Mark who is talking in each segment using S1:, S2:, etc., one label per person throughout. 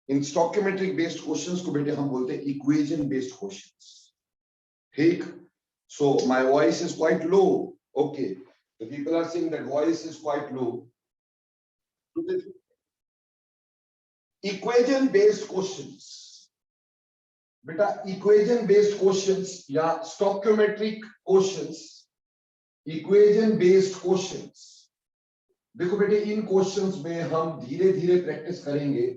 S1: इन स्टोकियोमेट्रिक based questions को बेटे हम बोलते हैं इक्वेशन बेस्ड क्वेश्चंस। ठीक, so my voice is quite low, okay, the people are saying that voice is quite low. Equation based questions बेटा, equation based questions या stoichiometric questions, equation based questions, देखो बेटे इन क्वेश्चंस में हम धीरे धीरे practice करेंगे।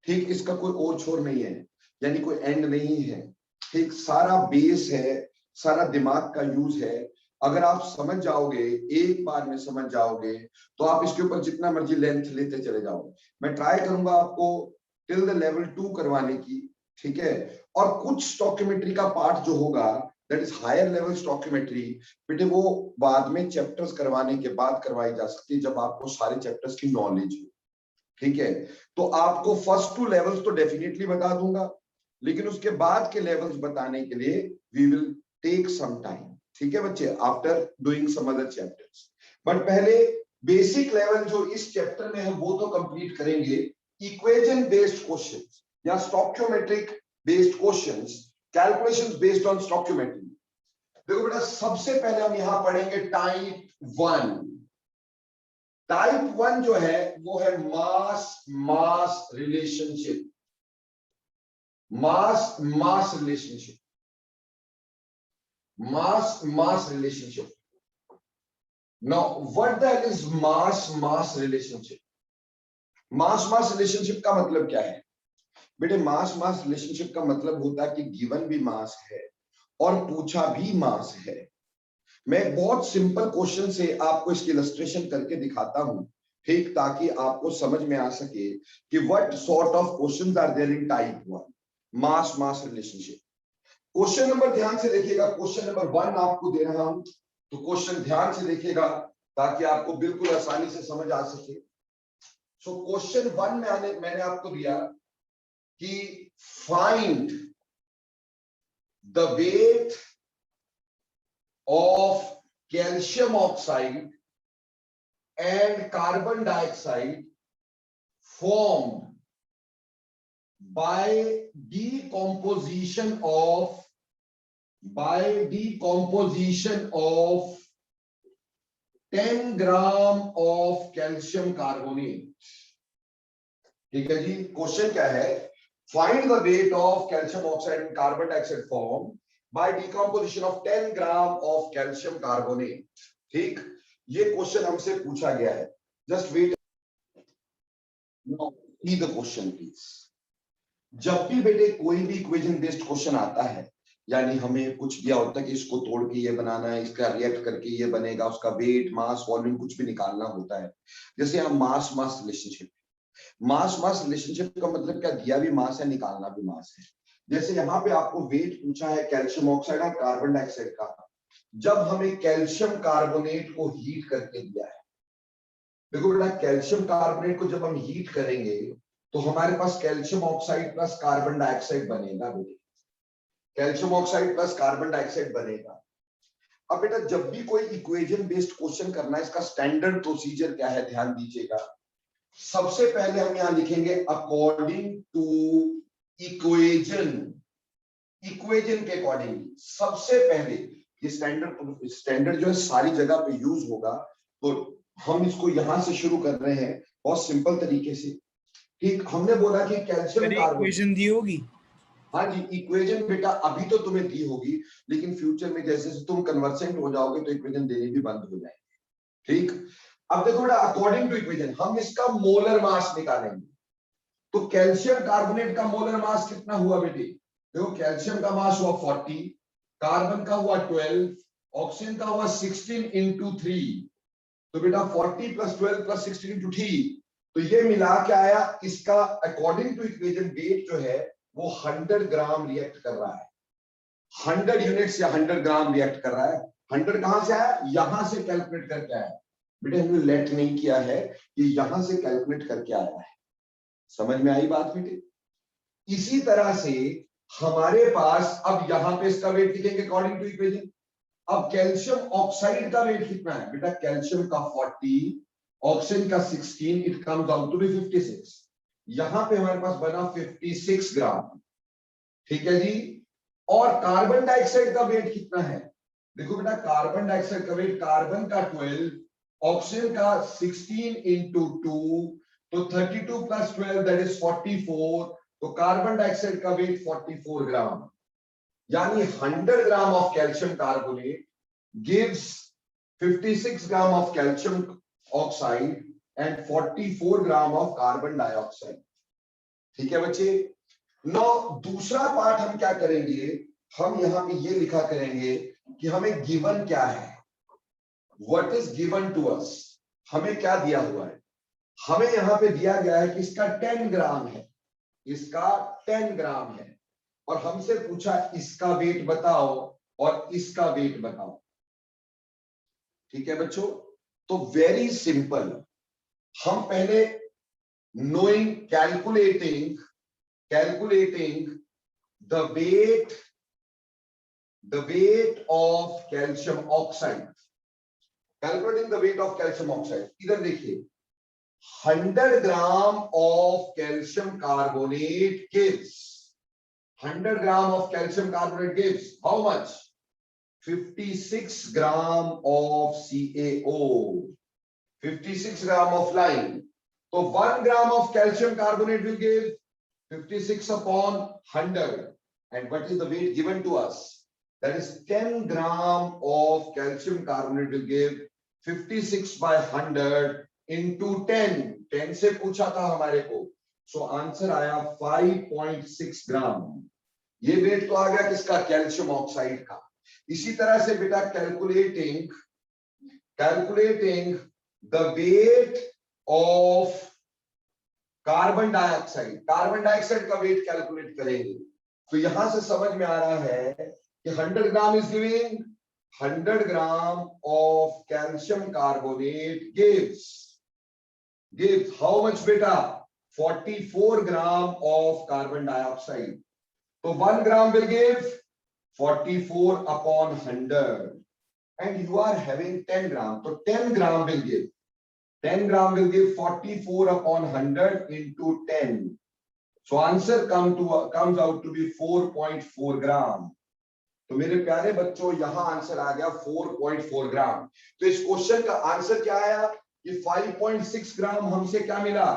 S1: ठीक, इसका कोई और छोर नहीं है, यानी कोई एंड नहीं है। ठीक, सारा बेस है, सारा दिमाग का यूज है। अगर आप समझ जाओगे, एक बार में समझ जाओगे, तो आप इसके ऊपर जितना मर्जी लेंथ लेते चले जाओ। मैं ट्राई करूंगा आपको टिल द लेवल 2 करवाने की, ठीक है। और कुछ स्टोकियोमेट्री का पार्ट जो होगा, that is higher level stoichiometry, बेटे वो बाद में चैप्टर्स करवाने के बाद करवाई जा सकती है, जब आपको सारे चैप्टर्स की नॉलेज हो। ठीक है, तो आपको फर्स्ट 2 लेवल्स तो डेफिनेटली बता दूंगा, लेकिन उसके बाद के लेवल्स बताने के लिए we will take some time. ठीक है बच्चे, after doing some other chapters. But पहले बेसिक लेवल जो इस चैप्टर में है वो तो कंप्लीट करेंगे। इक्वेशन बेस्ड क्वेश्चंस या stoichiometric based questions, calculations based on stoichiometry. देखो बेटा, सबसे पहले हम यहां पढ़ेंगे टाइप 1। टाइप 1 जो है वो है mass mass relationship. Mass mass relationship, mass mass relationship. Now what the hell is mass mass relationship? Mass mass relationship का मतलब क्या है बेटे? मास मास रिलेशनशिप का मतलब होता है कि गिवन भी मास है और पूछा भी मास है। मैं एक बहुत सिंपल क्वेश्चन से आपको इसकी इलस्ट्रेशन करके दिखाता हूं, ठीक, ताकि आपको समझ में आ सके कि what sort of questions are there in type 1 mass mass relationship. Question number ध्यान से देखिएगा, क्वेश्चन नंबर 1 आपको दे रहा हूं, तो क्वेश्चन ध्यान से देखिएगा ताकि आपको बिल्कुल आसानी से समझ आ सके। सो क्वेश्चन 1 में मैंने आपको दिया कि find the weight of calcium oxide and carbon dioxide formed by decomposition of 10 gram of calcium carbonate। ठीक है जी, क्वेश्चन क्या है? Find the weight of calcium oxide and carbon dioxide form by decomposition of 10 gram of calcium carbonate। ठीक, ये question हमसे पूछा गया है। Just wait, see the question please. जब भी बेटे कोई भी इक्वेशन बेस्ड क्वेश्चन आता है, यानी हमें कुछ दिया होता है कि इसको तोड़ के ये बनाना है, इसका रिएक्ट करके ये बनेगा, उसका वेट मास वॉल्यूम कुछ भी निकालना होता है। जैसे हम मास mass relationship, mass mass relationship का मतलब क्या? दिया भी मास है, निकालना भी मास है। जैसे यहाँ पे आपको वेट पूछा है कैल्शियम ऑक्साइड और कार्बन डाइऑक्साइड का। जब हमें कैल्शियम कार्बोनेट को हीट करके दिया है, देखो बेटा कैल्शियम कार्बोनेट को जब हम हीट करेंगे तो हमारे पास calcium oxide plus carbon dioxide बनेगा बेटे, calcium oxide plus carbon dioxide बनेगा। अब बेटा जब भी कोई इक्वेशन बेस्ड क्वेश्चन करना है, इसका स्टैंडर्ड प्रोसीजर क्या है ध्यान दीजिएगा। सबसे पहले हम यहां लिखेंगे अकॉर्डिंग टू इक्वेशन, इक्वेशन के अकॉर्डिंग। सबसे पहले ये स्टैंडर्ड जो है सारी जगह पे यूज होगा, तो हम इसको यहां से शुरू कर रहे हैं बहुत सिंपल तरीके से। ठीक, हमने बोला कि कैल्शियम
S2: इक्वेशन दी होगी।
S1: हाँ जी, इक्वेशन बेटा अभी तो तुम्हें दी होगी, लेकिन फ्यूचर में जैसे तुम कन्वर्सेंट हो जाओगे तो इक्वेशन देने भी बंद हो जाएंगे। ठीक, अब देखो बेटा अकॉर्डिंग टू इक्वेशन हम इसका मोलर मास निकालेंगे। तो कैल्शियम कार्बोनेट का मोलर मास कितना हुआ बेटे? देखो कैल्शियम का मास हुआ 40, कार्बन का हुआ 12, ऑक्सीजन का हुआ 16 इंटू 3। तो बेटा 40 प्लस 12 प्लस 16 इंटू 3, तो ये मिला के आया, इसका अकॉर्डिंग टू इक्वेशन वेट जो है वो 100 ग्राम रिएक्ट कर रहा है। 100 यूनिट्स या 100 ग्राम रिएक्ट कर रहा है। 100 कहां से आया? यहां से कैलकुलेट करके आया बेटे, हमने लेट नहीं किया है, ये यहां से कैलकुलेट करके आया है। समझ में आई बात बेटे? इसी तरह से हमारे पास अब यहां पे इसका वेट लिखेंगे अकॉर्डिंग टू इक्वेशन। अब कैल्शियम ऑक्साइड का वेट कितना है बेटा? कैल्शियम का 40, ऑक्सीजन का 16, it comes out to be 56। यहां पे हमारे पास बना 56 ग्राम, ठीक है जी। और कार्बन डाइऑक्साइड का वेट कितना है? देखो बेटा, कार्बन डाइऑक्साइड का वेट, कार्बन का 12, ऑक्सीजन का 16 इंटू 2, तो 32 प्लस 12 दैट इज 44, तो कार्बन डाइऑक्साइड का वेट 44 ग्राम, यानी 100 gram of calcium carbonate gives 56 gram of calcium oxide and 44 gram of carbon dioxide, ठीक है बच्चे। नो दूसरा पार्ट हम क्या करेंगे, हम यहां पे ये लिखा करेंगे कि हमें गिवन क्या है, what is given to us, हमें क्या दिया हुआ है। हमें यहां पे दिया गया है कि इसका 10 ग्राम है, इसका 10 ग्राम है, और हमसे पूछा इसका वेट बताओ और इसका वेट बताओ, ठीक है बच्चों। तो वेरी सिंपल, हम पहले knowing calculating the weight of calcium oxide, calculating the weight of calcium oxide, इधर देखिए 100 ग्राम of calcium carbonate gives 100 gram of calcium carbonate gives how much? 56 gram of CaO, 56 gram of lime. So 1 gram of calcium carbonate will give 56 upon 100. And what is the weight given to us? That is 10 gram of calcium carbonate will give 56 by 100 into 10. 10 से पूछा था हमारे को. So answer आया 5.6 ग्राम. ये wait तो आ गया किसका? कैल्शियम ऑक्साइड का. इसी तरह से बेटा calculating the weight of carbon dioxide, carbon dioxide का वेट कैलकुलेट करेंगे. तो यहां से समझ में आ रहा है कि 100 gram is giving 100 gram of calcium carbonate gives how much बेटा? 44 ग्राम ऑफ कार्बन डाइऑक्साइड. तो 1 ग्राम will give 44 upon 100 and you are having 10 gram. So 10 gram will give 44 upon 100 into 10. So answer comes out to be 4.4 gram. तो मेरे प्यारे बच्चों यहां answer आ गया 4.4 ग्राम. तो इस क्वेश्चन का आंसर क्या आया कि 5.6 ग्राम हमसे क्या मिला?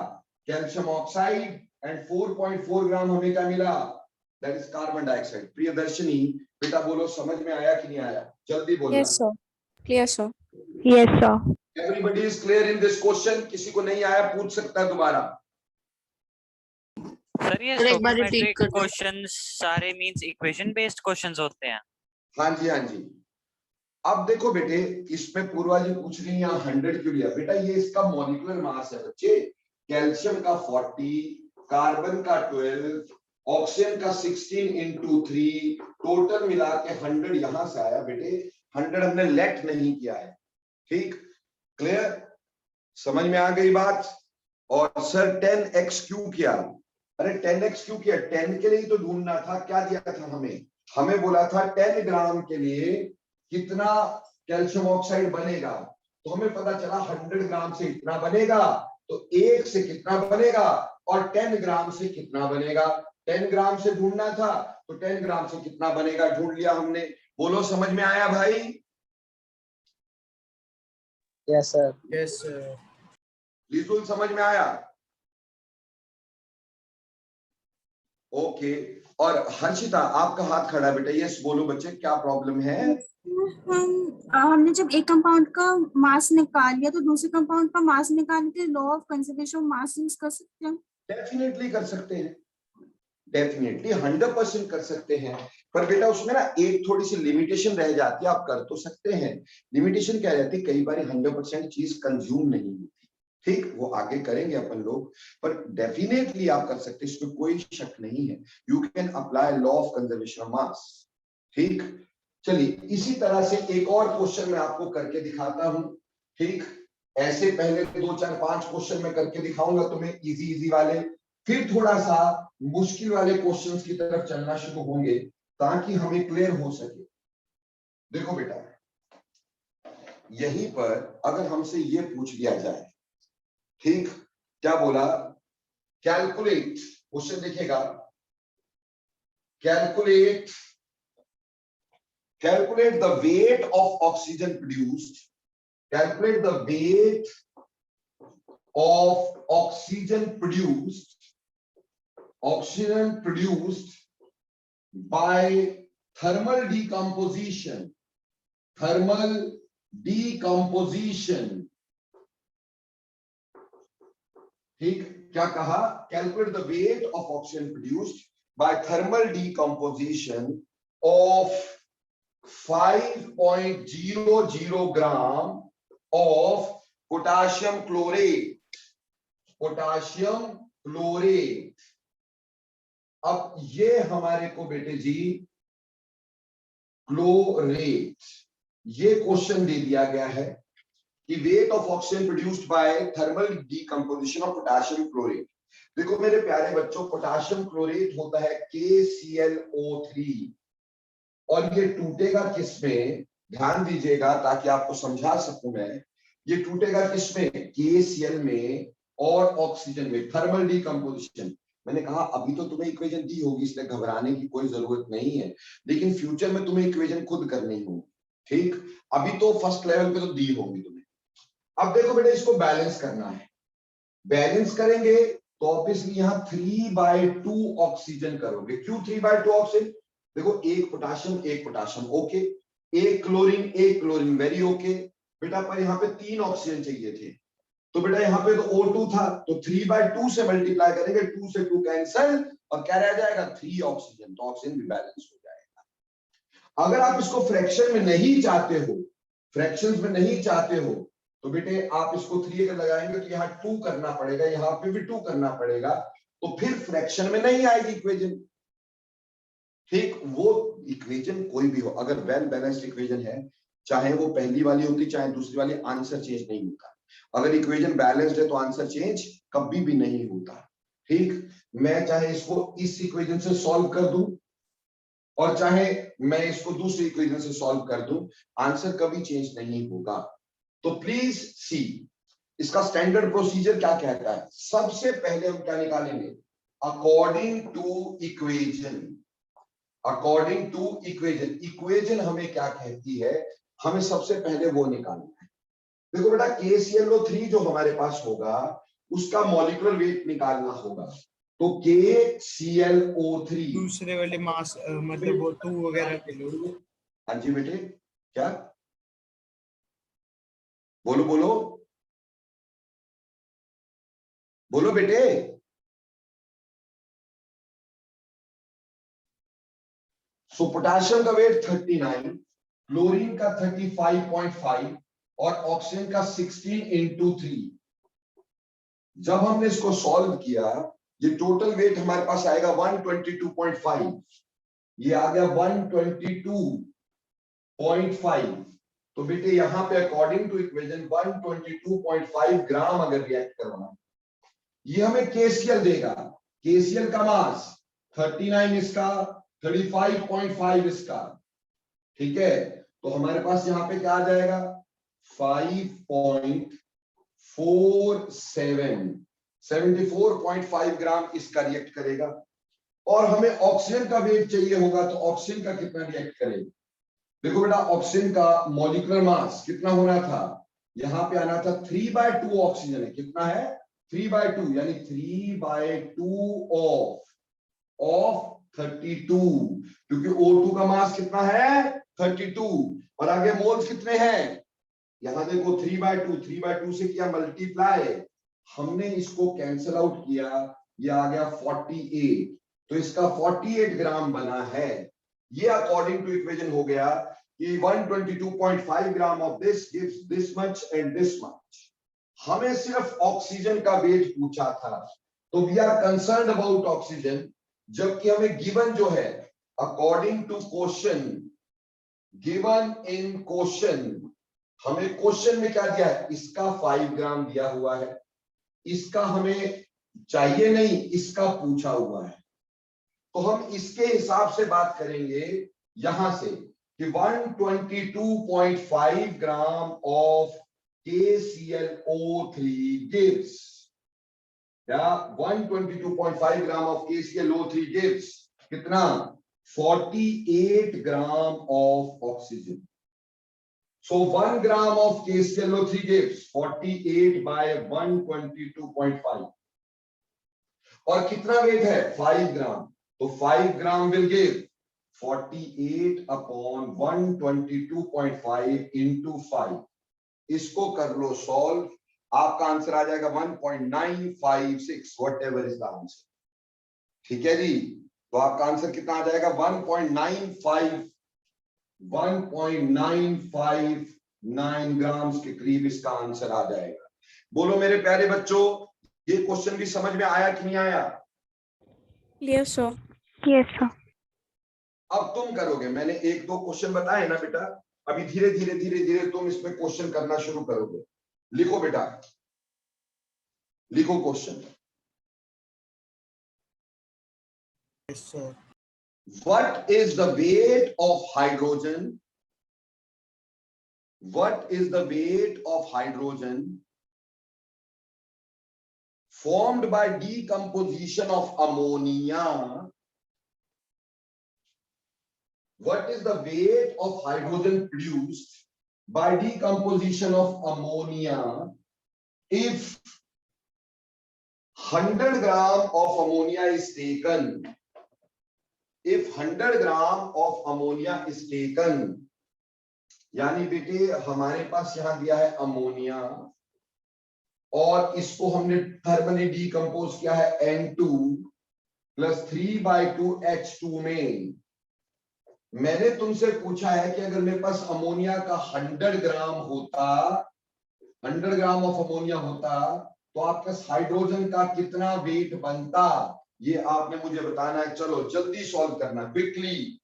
S1: Calcium oxide. एंड 4.4 ग्राम हमें क्या मिला? That is carbon dioxide. Priyadarshini बेटा बोलो समझ में आया कि नहीं आया? जल्दी बोलना.
S2: Yes, sir. Clear, sir.
S3: Yes, sir.
S1: Everybody is clear in this question? किसी को नहीं आया पूछ सकता है दोबारा.
S4: सर ये स्टोकियोमेट्रिक क्वेश्चंस सारे मींस इक्वेशन बेस्ड क्वेश्चंस होते हैं.
S1: हाँ जी हाँ जी. अब देखो बेटे इसमें पूर्वा जी पूछ रही है 100 क्यों लिया बेटा? ये इसका मॉलिक्यूलर मास है बच्चे. कैल्शियम का 40, कार्बन का 12, ऑक्सीजन का 16 इंटू 3, टोटल मिला के 100 यहां से आया बेटे. 100 हमने लेट नहीं किया है. ठीक, क्लियर, समझ में आ गई बात? और सर 10x क्यों किया? अरे 10x क्यों किया? 10 के लिए तो ढूंढना था. क्या दिया था हमें बोला था 10 ग्राम के लिए कितना कैल्शियम ऑक्साइड बनेगा. तो हमें पता चला 100 ग्राम से इतना बनेगा, तो 1 से कितना बनेगा और 10 ग्राम से कितना बनेगा. 10 ग्राम से ढूंढना था तो 10 ग्राम से कितना बनेगा ढूंढ लिया हमने. बोलो समझ में आया भाई?
S5: Yes sir.
S6: Yes sir.
S1: Lijul समझ में आया? ओके. और हर्षिता आपका हाथ खड़ा बेटा. यस बोलो बच्चे क्या प्रॉब्लम है?
S2: हमने जब एक कंपाउंड का मास निकाल लिया तो दूसरे कंपाउंड का मास निकालने के लिए law of conservation of mass use कर सकते हैं?
S1: डेफिनेटली कर सकते हैं, डेफिनेटली 100% कर सकते हैं. पर बेटा उसमें ना एक थोड़ी सी लिमिटेशन रह जाती है. आप कर तो सकते हैं, लिमिटेशन क्या रहती है, कई बार 100% चीज कंज्यूम नहीं होती. ठीक, वो आगे करेंगे अपन लोग, पर डेफिनेटली आप कर सकते हैं, इसमें कोई शक नहीं है. You can apply law of conservation of mass. ठीक, चलिए इसी तरह से एक और क्वेश्चन मैं आपको करके दिखाता हूं. ठीक, ऐसे पहले 2 4 5 क्वेश्चन मैं करके दिखाऊंगा तुम्हें इजी वाले, फिर थोड़ा सा मुश्किल वाले क्वेश्चंस की तरफ चलना शुरू होंगे ताकि हमें क्लियर हो सके. देखो बेटा यहीं पर अगर हमसे ये पूछ लिया जाए, ठीक, क्या बोला कैलकुलेट, क्वेश्चन देखिएगा, calculate the weight of oxygen produced, calculate the weight of oxygen produced by thermal decomposition, ठीक, क्या कहा? Calculate the weight of oxygen produced by thermal decomposition of 5.00 gram of potassium chlorate. अब ये हमारे को बेटे जी chlorate, ये क्वेश्चन दे दिया गया है कि weight of oxygen produced by thermal decomposition of potassium chlorate. देखो मेरे प्यारे बच्चों, पोटाशियम क्लोरेट होता है KClO3 और ये टूटेगा किसमें, ध्यान दीजिएगा ताकि आपको समझा सकूं मैं, ये टूटेगा किसमें, KCl में और ऑक्सीजन में, थर्मल डीकंपोजिशन। मैंने कहा अभी तो तुम्हें इक्वेशन दी होगी इसलिए घबराने की कोई जरूरत नहीं है, लेकिन फ्यूचर में तुम्हें इक्वेशन खुद करनी होगी, ठीक? अभी तो फर्स्ट लेवल पे तो दी होगी तुम्हें। अब देखो बेटा, इसको बैलेंस करना है, बैलेंस करेंगे तो ऑब्वियसली यहाँ 3/2 ऑक्सीजन करोगे। क्यों 3/2 ऑक्सीजन? देखो एक पोटाशियम ओके, एक क्लोरीन वेरी ओके बेटा, पर यहाँ पे 3 ऑक्सीजन चाहिए थे, तो बेटा यहाँ पे तो O2 था, तो 3/2 से मल्टीप्लाई करेंगे, 2 से 2 कैंसिल और क्या रह जाएगा, 3 ऑक्सीजन, तो ऑक्सीजन भी बैलेंस हो जाएगा। अगर आप इसको फ्रैक्शन में नहीं चाहते हो, फ्रैक्शंस में नहीं चाहते हो, तो बेटे आप इसको 3 अगर लगाएंगे तो यहाँ 2 करना पड़ेगा, यहाँ पे भी 2 करना पड़ेगा, तो फिर फ्रैक्शन में नहीं आएगी इक्वेशन, ठीक? वो इक्वेशन कोई भी हो, अगर वेल बैलेंस्ड इक्वेशन है, चाहे वो पहली वाली होती चाहे दूसरी वाली, आंसर चेंज नहीं होता। अगर इक्वेशन बैलेंस्ड है तो आंसर चेंज कभी भी नहीं होता, ठीक? मैं चाहे इसको इस इक्वेशन से सॉल्व कर दूं और चाहे मैं इसको दूसरी इक्वेशन से सॉल्व कर दूं, आंसर कभी चेंज नहीं होगा। तो प्लीज सी, इसका स्टैंडर्ड प्रोसीजर क्या कहता है? सबसे पहले हम क्या निकालेंगे, अकॉर्डिंग टू इक्वेशन। इक्वेशन हमें क्या कहती है, हमें सबसे पहले वो निकालना है। देखो बेटा, KClO3 जो हमारे पास होगा उसका मॉलिक्यूलर वेट निकालना होगा, तो KClO3
S3: दूसरे वाले मास मतलब वो 2 वगैरह के लोग।
S1: हाँ जी बेटे, क्या बोलो बेटे। सो पोटाशियम का वेट 39, क्लोरीन का 35.5 और ऑक्सीजन का 16 × 3। जब हमने इसको सॉल्व किया, ये टोटल वेट हमारे पास आएगा 122.5, ये आ गया 122.5। तो बेटे यहाँ पे अकॉर्डिंग टू इक्वेशन 122.5 ग्राम अगर रिएक्ट करवाना, ये हमें KCl देगा। KCl का मास 39 इसका, 35.5 इसका, ठीक है? तो हमारे पास यहाँ पे क्या आ जाएगा, 5.47, 74.5 ग्राम इसका रिएक्ट करेगा। और हमें ऑक्सीजन का वेट चाहिए होगा, तो ऑक्सीजन का कितना रिएक्ट करेगा? देखो बेटा, ऑक्सीजन का मॉलिक्यूलर मास कितना होना था, यहाँ पे आना था 3/2 ऑक्सीजन है, कितना है 3/2, यानी 3/2 ऑफ 32, क्योंकि O2 का मास कितना है 32 और आगे मोल्स कितने हैं, यहां देखो 3/2 से किया मल्टीप्लाई, हमने इसको कैंसिल आउट किया, ये आ गया 48, तो इसका 48 ग्राम बना है। ये अकॉर्डिंग टू इक्वेशन हो गया कि 122.5 gram of this gives this much and this much. हमें सिर्फ ऑक्सीजन का वेट पूछा था, तो we are concerned about oxygen, जबकि हमें गिवन जो है according to question, given in question, हमें क्वेश्चन में क्या दिया है, इसका 5 ग्राम दिया हुआ है, इसका हमें चाहिए नहीं, इसका पूछा हुआ है, तो हम इसके हिसाब से बात करेंगे यहां से कि 122.5 ग्राम ऑफ KClO3 gives क्या 122.5 ग्राम ऑफ KClO3 gives कितना 48 gram of oxygen. So 1 gram of KClO3 gives 48 by 122.5. और कितना वेट है 5 ग्राम. तो 5 ग्राम will give 48 upon 122.5 into 5. इसको कर लो सॉल्व. आपका आंसर आ जाएगा 1.956 what ever is the answer. ठीक है जी. तो आपका आंसर कितना आ जाएगा 1.959 ग्राम्स के करीब इसका आंसर आ जाएगा. बोलो मेरे प्यारे बच्चों, ये क्वेश्चन भी समझ में आया कि नहीं आया?
S5: Yes, sir.
S6: Yes, sir.
S1: अब तुम करोगे. मैंने एक दो क्वेश्चन बताए ना बेटा, अभी धीरे धीरे तुम इसमें क्वेश्चन करना शुरू करोगे. लिखो बेटा, लिखो question.
S3: Yes, sir.
S1: What is the weight of hydrogen? What is the weight of hydrogen formed by decomposition of ammonia? What is the weight of hydrogen produced by decomposition of ammonia if 100 gram of ammonia is taken? If 100 gram of ammonia is taken, यानी बेटे हमारे पास यहां दिया है ammonia और इसको हमने thermally decompose किया है N2 प्लस 3/2H2 में. मैंने तुमसे पूछा है कि अगर मेरे पास अमोनिया का 100 ग्राम होता, 100 ग्राम ऑफ अमोनिया होता, तो आपके हाइड्रोजन का कितना वेट बनता, ये आपने मुझे बताना है. चलो जल्दी सॉल्व करना, क्विकली.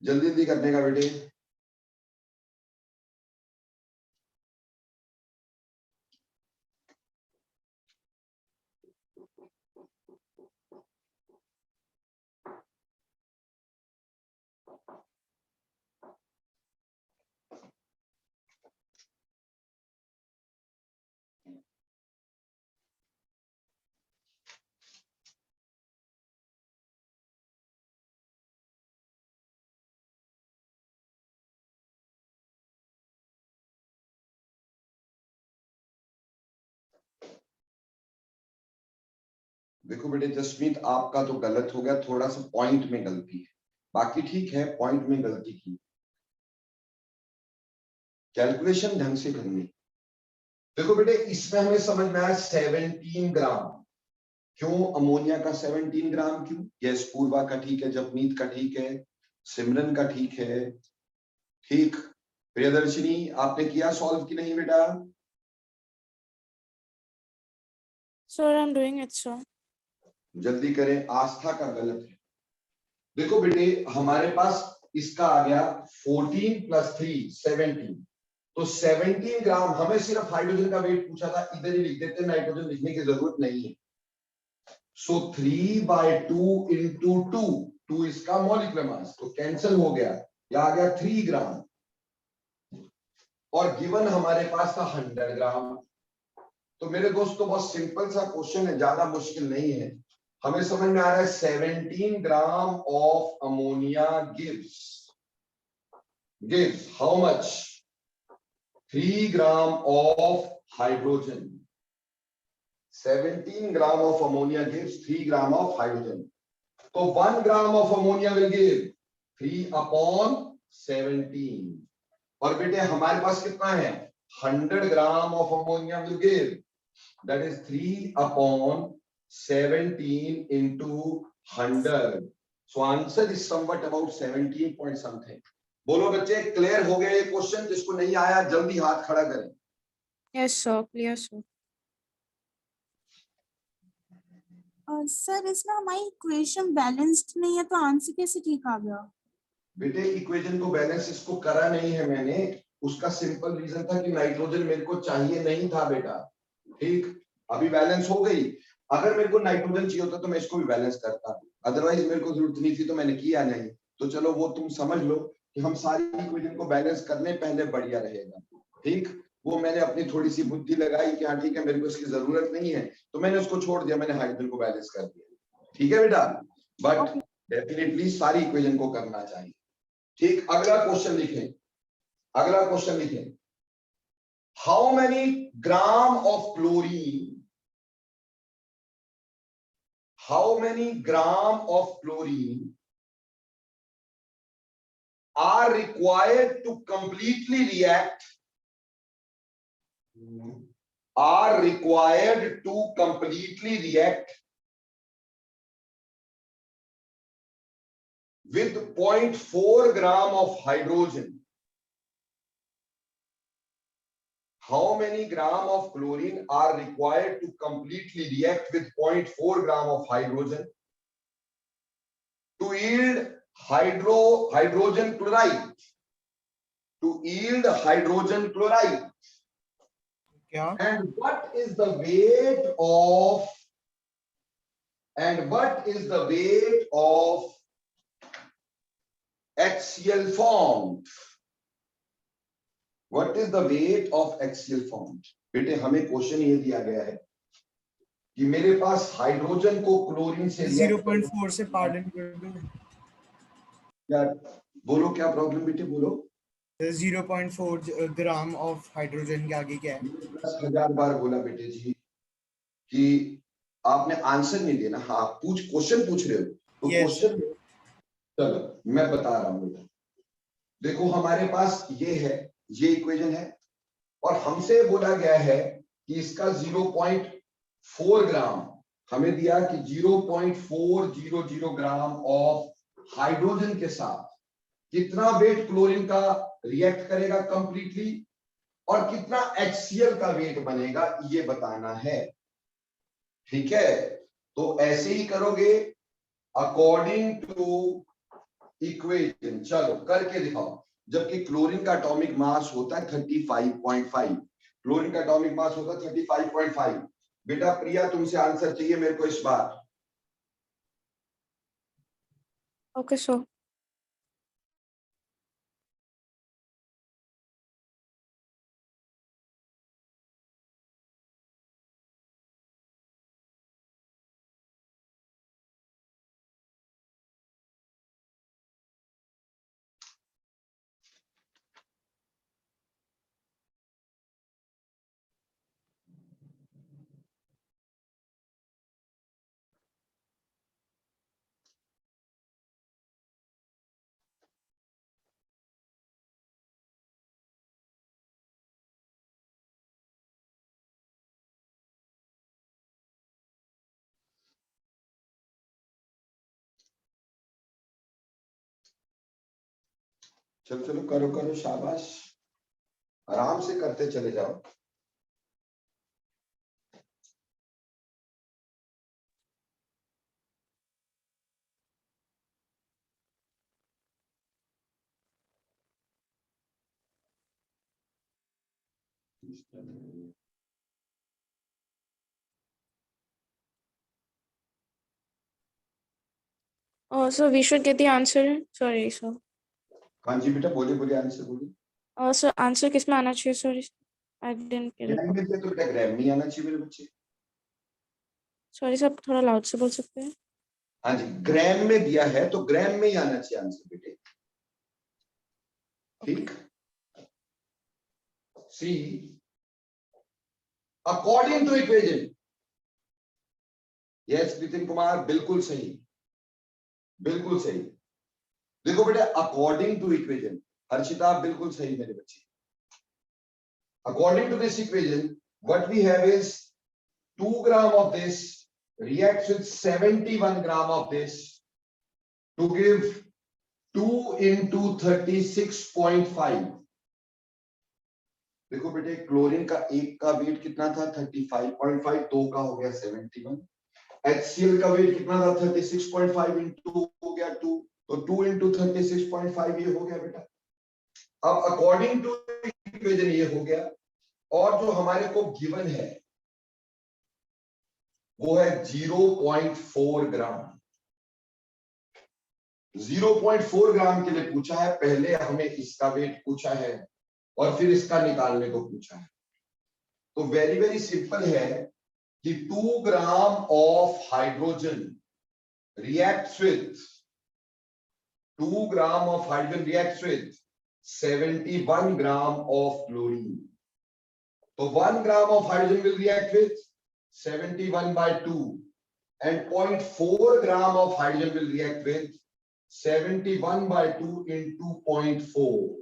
S1: जल्दी जल्दी करने का बेटे. देखो बेटे जसमीत, आपका तो गलत हो गया, थोड़ा सा पॉइंट में गलती है, बाकी ठीक है. पॉइंट में गलती की, कैलकुलेशन ढंग से करनी. देखो बेटे इसमें हमें समझ में आया 17 ग्राम. क्यों अमोनिया का 17 ग्राम क्यों? यस, पूर्वा का ठीक है, जपनीत का ठीक है, सिमरन का ठीक है. ठीक. प्रियदर्शिनी आपने किया सॉल्व कि नहीं बेटा?
S5: Sir, I'm doing it, sir.
S1: जल्दी करें. आस्था का गलत है. देखो बेटे हमारे पास इसका आ गया 14 प्लस 3 17. तो 17 ग्राम. हमें सिर्फ हाइड्रोजन का वेट पूछा था, इधर ही लिख देते, नाइट्रोजन लिखने की जरूरत नहीं है. सो 3/2 into 2, 2 इसका मॉलिक्यूलर मास, तो कैंसिल हो गया, यह आ गया 3 ग्राम. और गिवन हमारे पास था 100 ग्राम. तो मेरे दोस्तों बहुत सिंपल सा क्वेश्चन है, ज्यादा मुश्किल नहीं है. हमें समझ में आ रहा है 17 gram of ammonia gives how much? 3 gram of hydrogen. 17 gram of ammonia gives 3 gram of hydrogen. तो 1 gram of ammonia will give 3/17. और बेटे हमारे पास कितना है? 100 gram of ammonia will give, that is 3/17 into 100. So answer is somewhat about 17 point something. बोलो बच्चे, clear हो गया ये क्वेश्चन? जिसको नहीं आया जल्दी हाथ खड़ा करें.
S5: Yes, sir. Clear, sir.
S2: Sir इसमें हमारी इक्वेशन बैलेंस्ड नहीं है, तो आंसर कैसे ठीक आ गया?
S1: बेटे इक्वेशन को बैलेंस इसको करा नहीं है मैंने, उसका सिंपल रीजन था कि नाइट्रोजन मेरे को चाहिए नहीं था बेटा। ठीक, अभी बैलेंस हो गई। अगर मेरे को नाइट्रोजन चाहिए होता तो मैं इसको भी बैलेंस करता, अदरवाइज मेरे को जरूरत नहीं थी तो मैंने किया नहीं। तो चलो वो तुम समझ लो कि हम सारी इक्वेशन को बैलेंस करने पहले बढ़िया रहेगा। ठीक, वो मैंने अपनी थोड़ी सी बुद्धि लगाई कि हाँ ठीक है मेरे को इसकी जरूरत नहीं है, तो मैंने उसको छोड़ दिया, मैंने हाइड्रोजन को बैलेंस कर दिया। ठीक है बेटा, बट डेफिनेटली सारी इक्वेशन को करना चाहिए। ठीक, अगला क्वेश्चन लिखें, अगला क्वेश्चन लिखें। How many gram of chlorine, how many gram of chlorine are required to completely react, are required to completely react with 0.4 gram of hydrogen? How many gram of chlorine are required to completely react with 0.4 gram of hydrogen to yield hydrogen chloride, to yield hydrogen chloride?
S3: क्या?
S1: And what is the weight of, and what is the weight of HCl formed? What is the weight of HCl formed? बेटे हमें question ये दिया गया है कि मेरे पास hydrogen को क्लोरीन से
S3: 0.4 से पार्डन कर दो।
S1: यार बोलो क्या प्रॉब्लम बेटे, बोलो।
S3: 0.4 ग्राम ऑफ हाइड्रोजन के आगे क्या है?
S1: 10,000 बार बोला बेटे जी कि आपने आंसर नहीं देना। हाँ पूछ, क्वेश्चन पूछ रहे हो तो क्वेश्चन, चलो मैं बता रहा हूं बेटा। देखो हमारे पास ये है, ये इक्वेशन है, और हमसे बोला गया है कि इसका 0.4 ग्राम हमें दिया कि 0.400 ग्राम ऑफ हाइड्रोजन के साथ कितना वेट क्लोरीन का रिएक्ट करेगा कंप्लीटली, और कितना HCl का वेट बनेगा ये बताना है। ठीक है, तो ऐसे ही करोगे अकॉर्डिंग टू इक्वेशन। चलो करके दिखाओ। जबकि क्लोरीन का एटॉमिक मास होता है 35.5, क्लोरीन का एटॉमिक मास होता है 35.5। बेटा प्रिया तुमसे आंसर चाहिए मेरे को इस बार।
S5: Okay, so
S1: चलो चलो करो करो, शाबाश, आराम से करते चले जाओ।
S5: so we should get the answer. Sorry, so
S1: हाँ जी बेटा बोलिए बोलिए, आंसर बोलिए।
S5: so answer किसमें आना चाहिए? Sorry, I didn't get it.
S1: ग्राम में तो बेटा ग्राम में आना चाहिए मेरे बच्चे।
S5: Sorry, सब थोड़ा लाउड से बोल सकते हैं?
S1: हाँ जी, ग्राम में दिया है तो ग्राम में ही आना चाहिए आंसर बेटे। ठीक, see according to equation. Yes Nitin Kumar, बिल्कुल सही, बिल्कुल सही। देखो बेटा अकॉर्डिंग टू इक्वेशन, हर्षिता बिल्कुल सही मेरे बच्चे। According to this equation what we have is 2 gram of this reacts with 71 gram of this to give 2 into 36.5। देखो बेटे क्लोरीन का एक का वेट कितना था 35.5, दो का हो गया 71, HCl का वेट कितना था 36.5 इंटू हो गया 2, तो 2 इंटू 36.5 ये हो गया बेटा। अब अकॉर्डिंग टू इक्वेशन ये हो गया, और जो हमारे को गिवन है वो है 0.4 ग्राम। 0.4 ग्राम के लिए पूछा है, पहले हमें इसका वेट पूछा है और फिर इसका निकालने को पूछा है। तो वेरी वेरी सिंपल है कि 2 gram of hydrogen reacts with 2 gram of hydrogen reacts with 71 gram of chlorine. So 1 gram of hydrogen will react with 71 by 2, and 0.4 gram of hydrogen will react with 71 by 2 into 0.4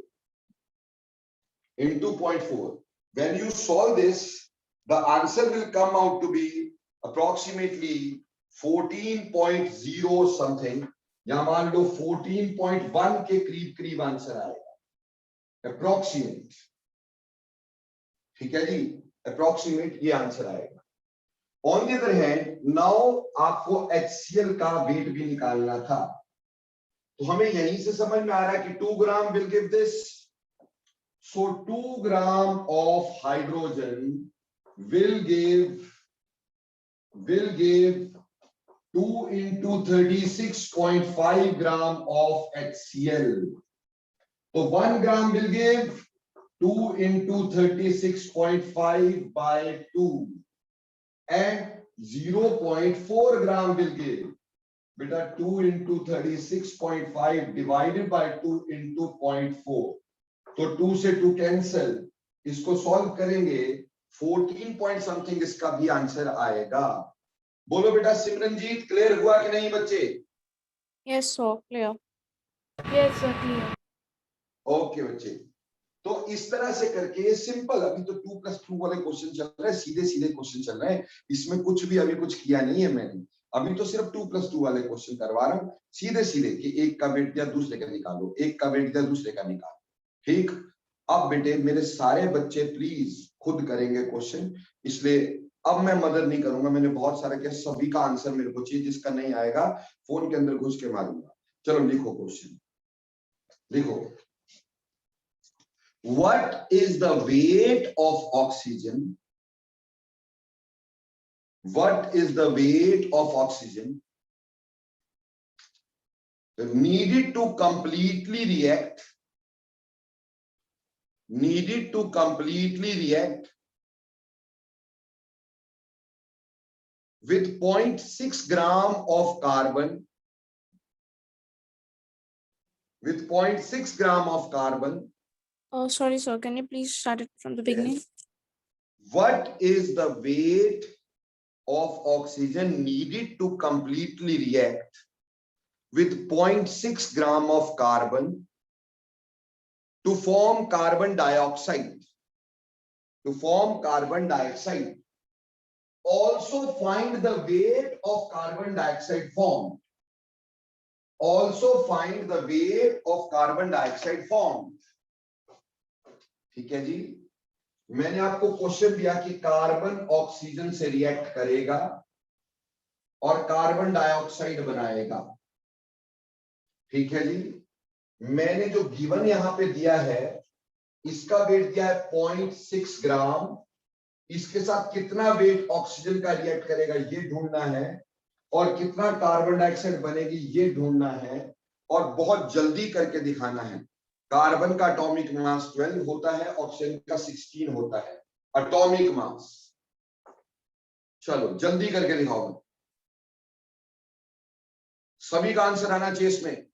S1: into 0.4. When you solve this, the answer will come out to be approximately 14.0 something, या मान लो 14.1 के करीब करीब answer आएगा, approximate. ठीक है जी, approximate ये answer आएगा। On the other hand, now आपको HCl का वेट भी निकालना था, तो हमें यहीं से समझ में आ रहा है कि 2 gram will give this. So 2 gram of hydrogen will give 2 into 36.5 gram of HCl. So 1 gram will give 2 into 36.5 by 2, and 0.4 gram will give beta 2 into 36.5 divided by 2 into 0.4. तो 2 से 2 कैंसल, इसको सॉल्व करेंगे 14 point something इसका भी answer आएगा। बोलो बेटा Simranjeet, clear हुआ कि नहीं बच्चे?
S5: Yes, sir. Clear.
S6: Yes, sir, clear.
S1: Okay बच्चे, तो इस तरह से करके सिंपल, अभी तो 2+2 वाले क्वेश्चन चल रहे हैं, सीधे सीधे क्वेश्चन चल रहे हैं, इसमें कुछ भी अभी कुछ किया नहीं है मैंने, अभी तो सिर्फ 2+2 वाले क्वेश्चन करवा रहा हूं सीधे सीधे, कि एक का वेट दिया दूसरे का निकालो, एक का वेट दिया दूसरे का निकालो। ठीक, अब बेटे मेरे सारे बच्चे प्लीज खुद करेंगे क्वेश्चन, इसलिए अब मैं मदद नहीं करूंगा, मैंने बहुत सारा किया, सभी का आंसर मेरे को चाहिए, जिसका नहीं आएगा फोन के अंदर घुस के मारूंगा। चलो लिखो क्वेश्चन, लिखो। What is the weight of oxygen? What is the weight of oxygen needed to completely react? Needed to completely react with 0.6 gram of carbon, with 0.6 gram of carbon.
S5: Sorry, sir. Can you please start it from the beginning?
S1: Yes. What is the weight of oxygen needed to completely react with 0.6 gram of carbon to form carbon dioxide? To form carbon dioxide. Also find the weight of carbon dioxide formed. Also find the weight of carbon dioxide formed. ठीक है जी, मैंने आपको question दिया कि carbon oxygen से react करेगा और carbon dioxide बनाएगा। ठीक है जी, मैंने जो गिवन यहां पे दिया है, इसका वेट दिया है 0.6 ग्राम, इसके साथ कितना वेट ऑक्सीजन का रिएक्ट करेगा ये ढूंढना है, और कितना कार्बन डाइऑक्साइड बनेगी ये ढूंढना है, और बहुत जल्दी करके दिखाना है। कार्बन का एटॉमिक मास 12 होता है, ऑक्सीजन का 16 होता है एटॉमिक मास। चलो जल्दी करके दिखाओ, सभी का आंसर आना चाहिए इसमें।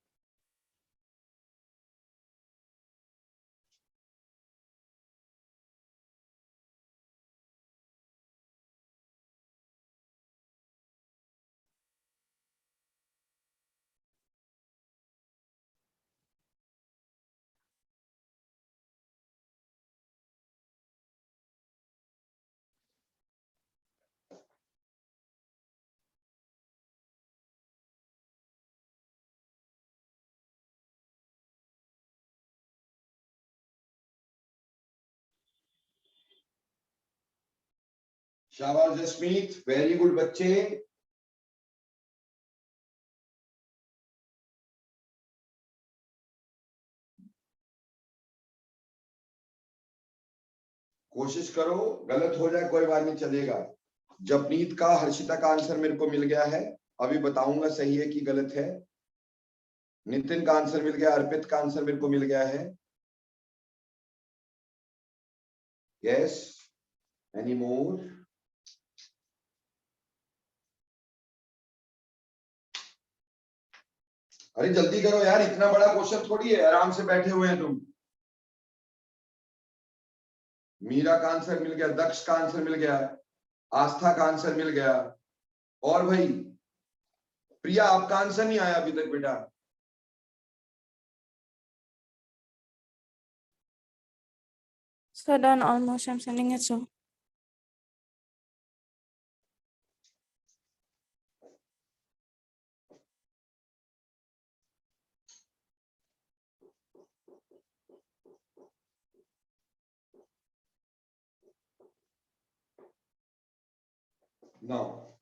S1: शाबाश जसमीत, वेरी गुड बच्चे। कोशिश करो, गलत हो जाए कोई बात नहीं, चलेगा। जपनीत का, हर्षिता का आंसर मेरे को मिल गया है, अभी बताऊंगा सही है कि गलत है। नितिन का आंसर मिल गया, अर्पित का आंसर मेरे को मिल गया है। Yes, any more? अरे जल्दी करो यार, इतना बड़ा क्वेश्चन थोड़ी है, आराम से बैठे हुए हैं तुम। मीरा का आंसर मिल गया, दक्ष का आंसर मिल गया, आस्था का आंसर मिल गया, और भाई प्रिया आपका आंसर नहीं आया अभी तक बेटा।
S5: Sir, done almost. I'm sending it, sir.
S1: Now,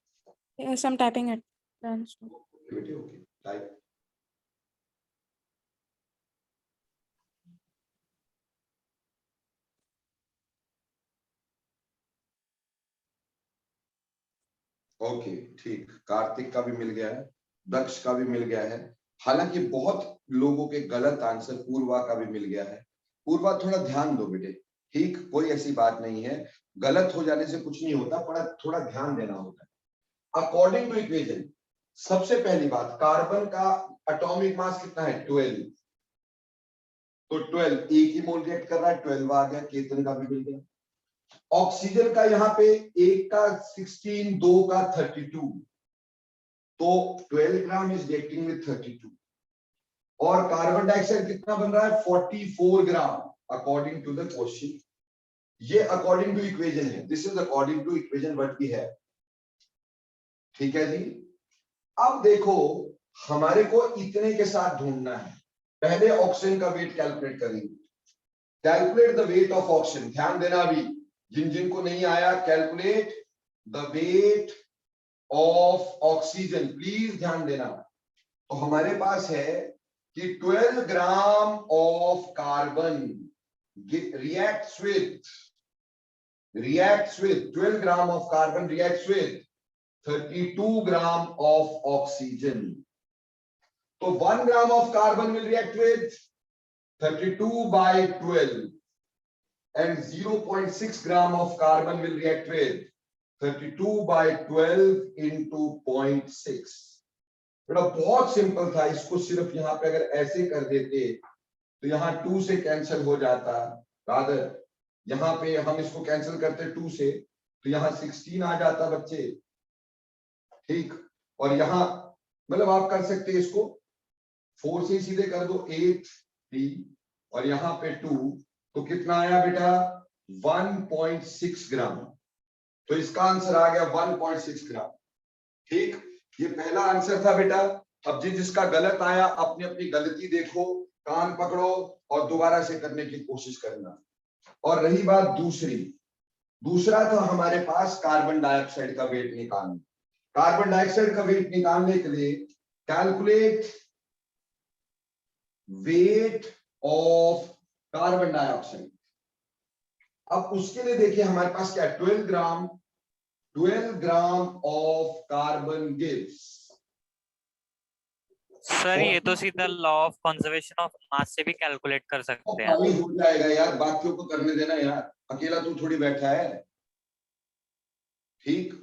S5: Yes, I'm typing it. Done, sir.
S1: okay, type. Okay ठीक, कार्तिक का भी मिल गया है, दक्ष का भी मिल गया है। हालांकि बहुत लोगों के गलत आंसर पूर्वा का भी मिल गया है। पूर्वा थोड़ा ध्यान दो बेटे, ठीक, कोई ऐसी बात नहीं है, गलत हो जाने से कुछ नहीं होता, पर थोड़ा ध्यान देना होता है। अकॉर्डिंग टू इक्वेशन, सबसे पहली बात, कार्बन का एटॉमिक मास कितना है? 12। तो 12, एक ही मोल रिएक्ट कर रहा है, 12 आ गया, केतन का भी मिल गया। ऑक्सीजन का यहाँ पे एक का 16, दो का 32, तो 12 ग्राम इज रिएक्टिंग विद 32। और कार्बन डाइऑक्साइड कितना बन रहा है? 44 gram according to the question. ये अकॉर्डिंग टू इक्वेशन है, this is according to equation what we have. ठीक है जी। अब देखो, हमारे को इतने के साथ ढूंढना है। पहले ऑक्सीजन का वेट कैलकुलेट करेंगे। Calculate the weight of oxygen, ध्यान देना अभी जिन को नहीं आया, calculate the weight of oxygen, please ध्यान देना। तो हमारे पास है कि 12 gram of carbon reacts with 12 gram of carbon reacts with 32 gram of oxygen. So 1 gram of carbon will react with 32 by 12 and 0.6 gram of carbon will react with 32 by 12 into 0.6. बेटा बहुत simple था, इसको सिर्फ यहाँ पे अगर ऐसे कर देते तो यहाँ 2 से कैंसिल हो जाता, रादर यहाँ पे हम इसको कैंसिल करते 2 से तो यहाँ 16 आ जाता बच्चे, ठीक। और यहाँ मतलब आप कर सकते हैं इसको 4 से सीधे कर दो 8 3 और यहाँ पे 2, तो कितना आया बेटा? 1.6 ग्राम। तो इसका आंसर आ गया 1.6 ग्राम, ठीक। ये पहला आंसर था बेटा। अब जिसका गलत आया अपनी अपनी गलती देखो, कान पकड़ो और दोबारा से करने की कोशिश करना। और रही बात दूसरा था हमारे पास कार्बन डाइऑक्साइड का वेट निकालना। कार्बन डाइऑक्साइड का वेट निकालने के लिए calculate weight of carbon dioxide. अब उसके लिए देखिए हमारे पास क्या है, 12 gram of carbon gives.
S4: Sir ये तो सीधा law of conservation of mass से भी कैलकुलेट कर सकते हैं।
S1: हो जाएगा यार, बाकियों को करने देना यार, अकेला तू थोड़ी बैठा है, ठीक।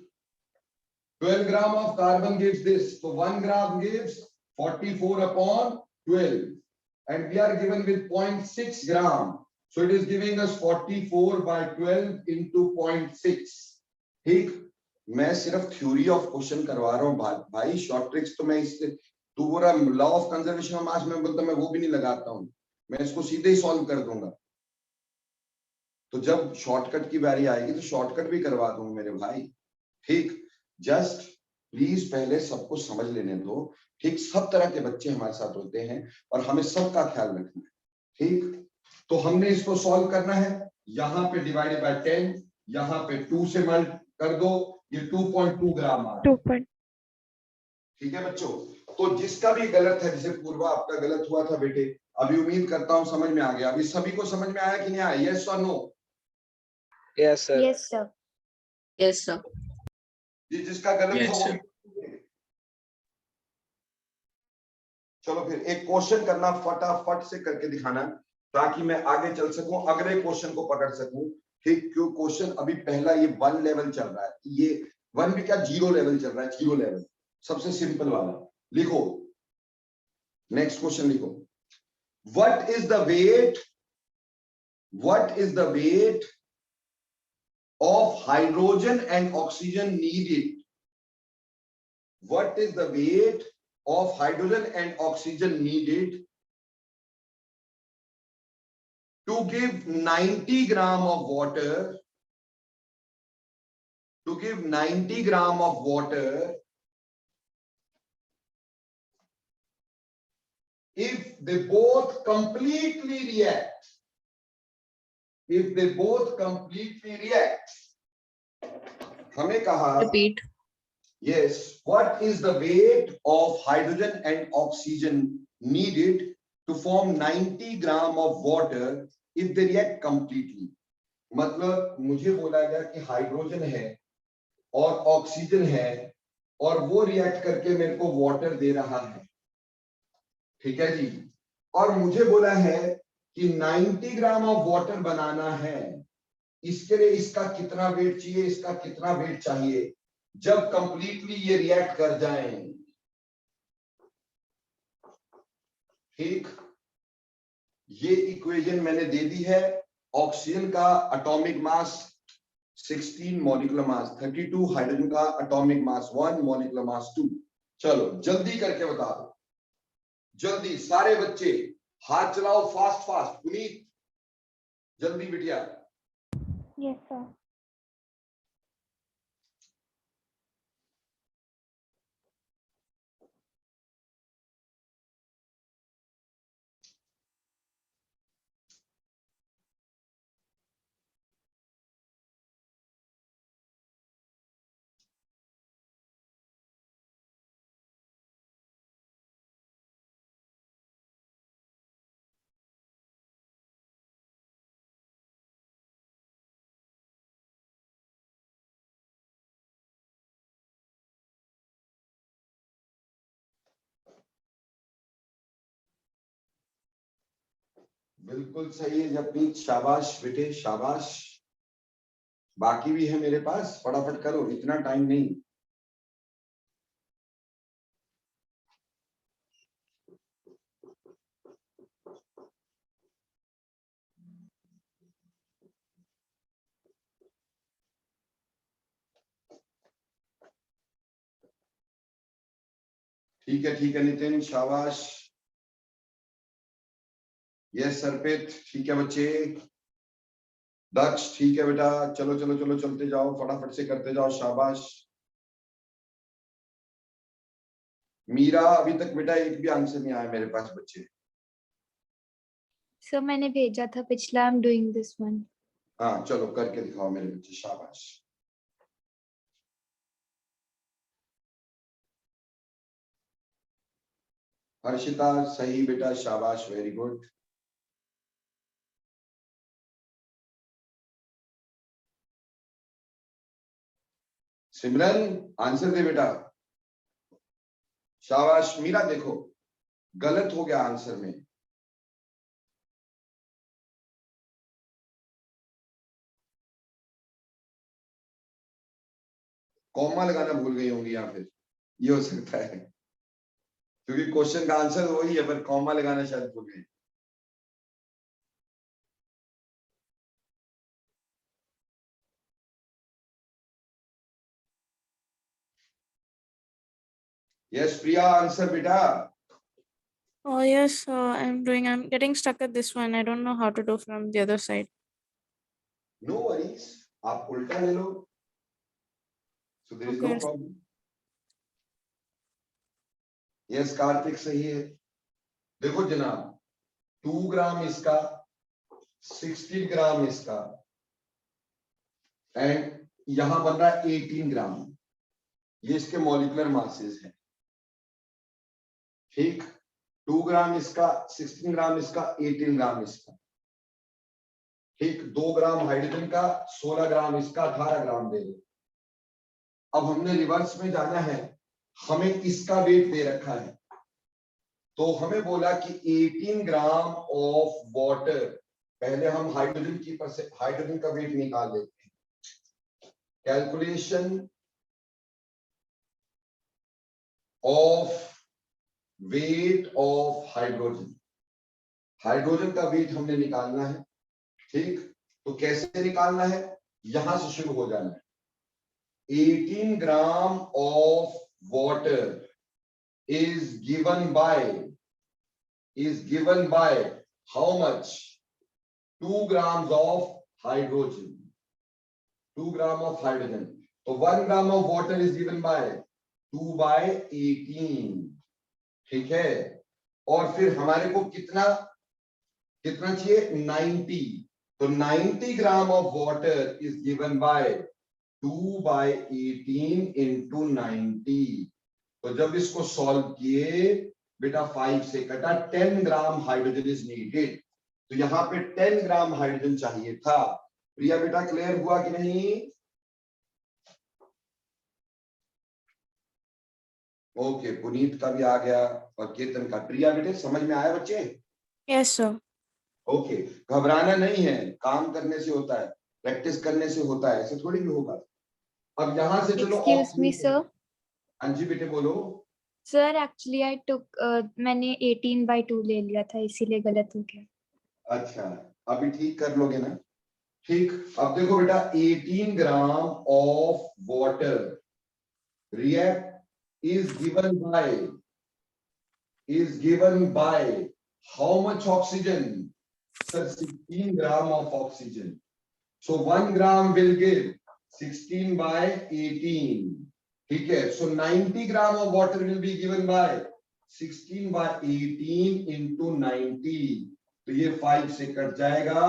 S1: 12 gram of carbon gives this, तो 1 ग्राम gives 44 upon 12 and we are given with 0.6 gram, so it is giving us 44 by 12 into 0.6, ठीक। मैं सिर्फ थ्योरी ऑफ क्वेश्चन करवा रहा हूँ भाई, शॉर्ट ट्रिक्स तो मैं इससे, तू बोला law of conservation of mass में बोलता, मैं वो भी नहीं लगाता हूँ, मैं इसको सीधे ही सॉल्व कर दूंगा। तो जब शॉर्टकट की बारी आएगी तो शॉर्टकट भी करवा दूंगा मेरे भाई, ठीक। जस्ट प्लीज पहले सबको समझ लेने दो, ठीक। सब तरह के बच्चे हमारे साथ होते हैं और हमें सबका ख्याल रखना है, ठीक। तो हमने इसको सॉल्व करना है, यहाँ पे डिवाइडेड बाय 10, यहाँ पे 2 से मल्ट कर दो, ये 2.2 ग्राम आ रहा है, ठीक है बच्चों। तो जिसका भी गलत है, जैसे पूर्वा आपका गलत हुआ था बेटे, अभी उम्मीद करता हूं समझ में आ गया। अभी सभी को समझ में आया कि नहीं आया? यस और no?
S7: Yes, sir.
S6: Yes, sir.
S8: Yes, sir.
S1: ये जिसका गलत
S9: Yes,
S1: था वो
S9: sir.
S1: चलो फिर एक क्वेश्चन करना, फटाफट से करके दिखाना ताकि मैं आगे चल सकूं, अगले क्वेश्चन को पकड़ सकूं। ठीक, क्यों क्वेश्चन अभी पहला ये 1 लेवल चल रहा है, ये 1 भी क्या 0 लेवल चल रहा है, 0 लेवल सबसे सिंपल वाला। लिखो नेक्स्ट क्वेश्चन, लिखो what is the weight of hydrogen and oxygen needed, what is the weight of hydrogen and oxygen needed to give 90 gram of water, if they both completely react, हमें कहा
S8: Repeat.
S1: yes, what is the weight of hydrogen and oxygen needed to form 90 gram of water if they react completely? मतलब मुझे बोला गया कि hydrogen है और oxygen है और वो रिएक्ट करके मेरे को वाटर दे रहा है, ठीक है जी। और मुझे बोला है कि 90 ग्राम ऑफ वाटर बनाना है, इसके लिए इसका कितना वेट चाहिए, इसका कितना वेट चाहिए जब कंप्लीटली ये रिएक्ट कर जाएं। ठीक, ये इक्वेशन मैंने दे दी है। ऑक्सीजन का atomic mass 16, molecular mass 32, hydrogen का एटॉमिक मास 1, मॉलिक्यूलर मास 2। चलो जल्दी करके बता दो, जल्दी सारे बच्चे हाथ चलाओ, फास्ट फास्ट। पुनीत जल्दी बिटिया।
S6: Yes, sir.
S1: बिल्कुल सही है जपनीत, शाबाश बेटे शाबाश। बाकी भी है मेरे पास, फटाफट करो, इतना टाइम नहीं। ठीक है नितिन, शाबाश। यस सर्पित, ठीक है बच्चे। दक्ष, ठीक है बेटा, चलो चलो चलो चलते जाओ, फटाफट से करते जाओ, शाबाश। मीरा, अभी तक बेटा एक भी आंसर नहीं आया मेरे पास बच्चे।
S6: सर मैंने भेजा था पिछला, I am doing this one.
S1: हाँ चलो करके दिखाओ मेरे बच्चे, शाबाश। हर्षिता सही बेटा, शाबाश, वेरी गुड। सिमरन आंसर दे बेटा, शाबाश। मीरा देखो गलत हो गया आंसर में, कॉमा लगाना भूल गई होंगी या फिर ये हो सकता है, क्योंकि क्वेश्चन का आंसर वही है पर कॉमा लगाना शायद भूल गई। यस प्रिया, आंसर बेटा।
S5: Oh, yes, I'm doing. I'm getting stuck at this one. I don't know how to do from the other side.
S1: No worries, आप उल्टा ले लो, so there is no
S5: Okay.
S1: Problem. Yes Kartik सही है। देखो जनाब, 2 ग्राम इसका, 16 ग्राम इसका, एंड यहां बन रहा है 18 ग्राम, ये इसके मॉलिक्यूलर मासेस हैं। ठीक, 2 ग्राम इसका, 16 ग्राम इसका, 18 ग्राम इसका। ठीक, 2 ग्राम हाइड्रोजन का, 16 ग्राम इसका, 18 ग्राम दे रहे। अब हमने रिवर्स में जाना है, हमें इसका वेट दे रखा है, तो हमें बोला कि 18 ग्राम ऑफ वाटर। पहले हम हाइड्रोजन का वेट निकाल लेते हैं। Calculation of weight of hydrogen, hydrogen का वेट हमने निकालना है। ठीक, तो कैसे निकालना है, यहां से शुरू हो जाना है। 18 gram of water is given by how much? 2 grams of hydrogen. 2 gram of hydrogen. So 1 gram of water is given by 2 by 18. ठीक है, और फिर हमारे को कितना चाहिए, 90। तो 90 gram of water is given by 2 by 18 into 90। तो जब इसको सॉल्व किए बेटा 5 से कटा, 10 ग्राम हाइड्रोजन इज नीडेड। तो यहाँ पे 10 ग्राम हाइड्रोजन चाहिए था। प्रिया बेटा क्लियर हुआ कि नहीं? ओके, पुनीत का भी आ गया और केतन का। प्रिया बेटे समझ में आया बच्चे?
S5: Yes, sir.
S1: ओके, घबराना नहीं है, काम करने से होता है, प्रैक्टिस करने से होता है, ऐसे थोड़ी भी होगा। अब यहाँ से चलो
S6: Excuse me, sir.
S1: हाँ जी बेटे बोलो।
S6: Sir, actually I took मैंने 18/2 ले लिया था, इसीलिए गलत हो गया।
S1: अच्छा, अभी ठीक कर लोगे ना? ठीक, अब देखो बेटा 18 gram of water react is given by how much oxygen? Sir, 16 gram of oxygen. So 1 gram will give 16 by 18. ठीक है, so 90 gram of water will be given by 16 by 18 into 90. तो ये 5 से कट जाएगा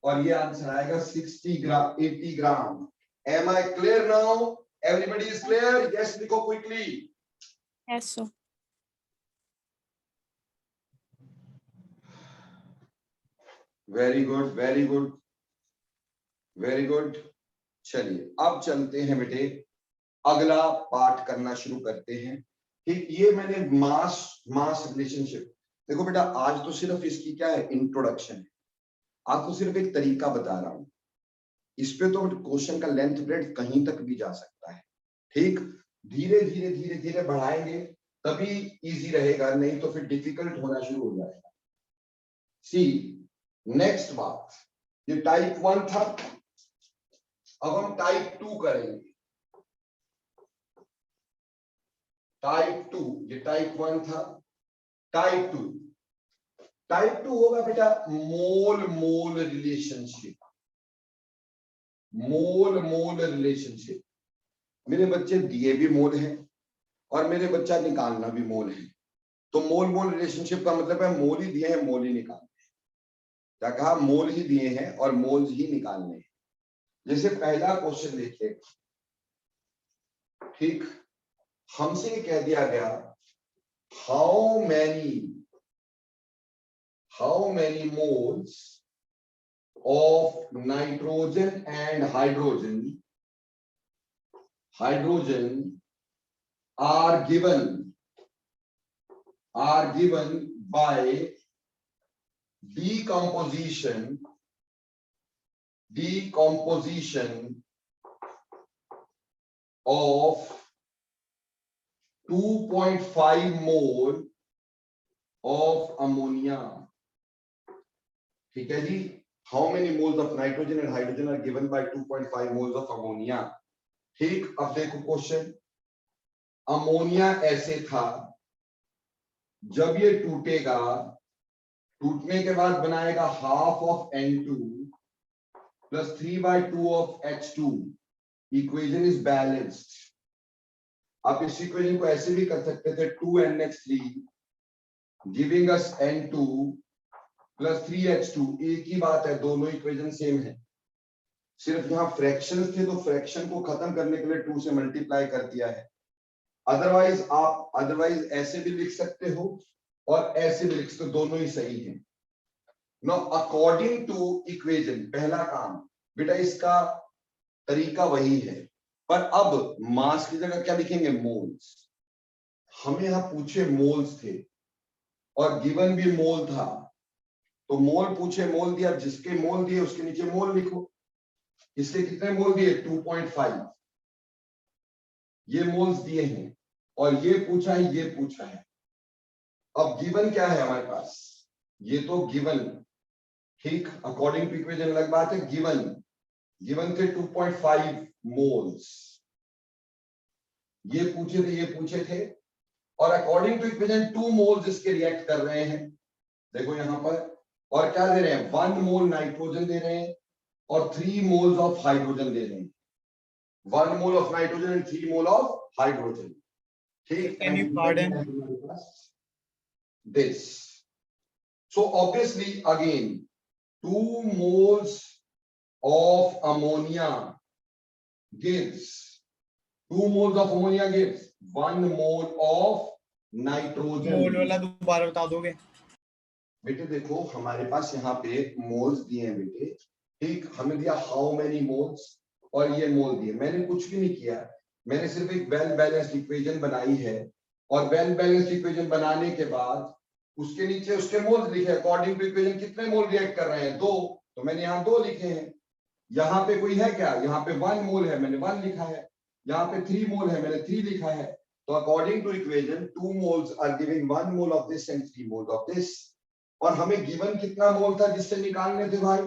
S1: और ये आंसर आएगा 80 ग्राम। Am I clear now? Everybody is clear? Yes, लिखो quickly.
S5: Yes, sir.
S1: Very good, very good, very good. चलिए अब चलते हैं बेटे, अगला पार्ट करना शुरू करते हैं। ठीक, ये मैंने मास रिलेशनशिप, देखो बेटा आज तो सिर्फ इसकी क्या है, इंट्रोडक्शन है। आपको सिर्फ एक तरीका बता रहा हूं, इस पे तो क्वेश्चन का लेंथ ब्रेड्थ कहीं तक भी जा सकता है। ठीक, धीरे धीरे बढ़ाएंगे तभी इजी रहेगा, नहीं तो फिर डिफिकल्ट होना शुरू हो जाएगा। सी नेक्स्ट बात, ये टाइप 1 था, अब हम टाइप 2 करेंगे। टाइप 2, ये टाइप 1 था, टाइप 2 होगा बेटा मोल रिलेशनशिप। मोल रिलेशनशिप, मेरे बच्चे दिए भी मोल हैं और मेरे बच्चा निकालना भी मोल है। तो मोल रिलेशनशिप का मतलब है मोल ही दिए हैं, मोल ही निकालने हैं। क्या कहा? मोल ही दिए हैं और मोल ही निकालने हैं। जैसे पहला क्वेश्चन देखिए, ठीक, हमसे कह दिया गया how many moles of nitrogen and hydrogen are given by decomposition of 2.5 mole of ammonia। ठीक है जी, how many moles of nitrogen and hydrogen are given by 2.5 moles of ammonia। ठीक, अब देखो क्वेश्चन, अमोनिया ऐसे था, जब ये टूटेगा, टूटने के बाद बनाएगा half of N2 plus 3/2 of H2। Equation is balanced. आप इस इक्वेशन को ऐसे भी कर सकते थे, 2NH3 giving us N2 plus 3H2। एक ही बात है, दोनों इक्वेशन सेम है, सिर्फ यहाँ फ्रैक्शंस थे तो फ्रैक्शन को खत्म करने के लिए 2 से मल्टीप्लाई कर दिया है। अदरवाइज ऐसे भी लिख सकते हो और ऐसे भी लिख सकते हो, दोनों ही सही है। नाउ अकॉर्डिंग टू इक्वेशन, पहला काम बेटा इसका तरीका वही है, पर अब मास की जगह क्या लिखेंगे, मोल्स। हमें यहां पूछे मोल्स थे और गिवन भी मोल था, तो मोल पूछे मोल दिया, जिसके मोल दिए उसके नीचे मोल लिखो। इसके कितने मोल दिए, 2.5, ये मोल्स दिए हैं, और ये पूछा है, ये पूछा है। अब गिवन क्या है हमारे पास, ये तो गिवन, ठीक, अकॉर्डिंग टू इक्वेशन अलग बात है। गिवन थे 2.5 मोल्स, ये पूछे थे, और अकॉर्डिंग टू इक्वेशन 2 मोल्स इसके रिएक्ट कर रहे हैं, देखो यहां पर। और क्या दे रहे हैं, 1 मोल नाइट्रोजन दे रहे हैं और 3 मोल्स ऑफ हाइड्रोजन दे रहे हैं। 1 mole of nitrogen and 3 mole of hydrogen, ठीक।
S3: Can you pardon?
S1: This. So obviously again 2 moles of ammonia gives 1 mole of nitrogen.
S3: मोल वाला दोबारा बता दोगे?
S1: बेटे देखो हमारे पास यहाँ पे मोल्स दिए हैं बेटे, ठीक, हमें दिया हाउ मेनी मोल्स और ये मोल दिए। मैंने कुछ भी नहीं किया, मैंने सिर्फ एक वेल बैलेंस्ड इक्वेशन बनाई है, और वेल बैलेंस्ड इक्वेशन बनाने के बाद उसके नीचे उसके मोल्स लिखे अकॉर्डिंग टू इक्वेशन। कितने मोल रिएक्ट कर रहे हैं, 2, तो मैंने यहाँ 2 लिखे हैं। यहाँ पे कोई है क्या, यहाँ पे 1 मोल है, मैंने 1 लिखा है। यहाँ पे 3 मोल है, मैंने 3 लिखा है। तो according to equation 2 moles are giving 1 mole of this एंड 3 मोल ऑफ दिस। और हमें गिवन कितना मोल था जिससे निकालने थे भाई,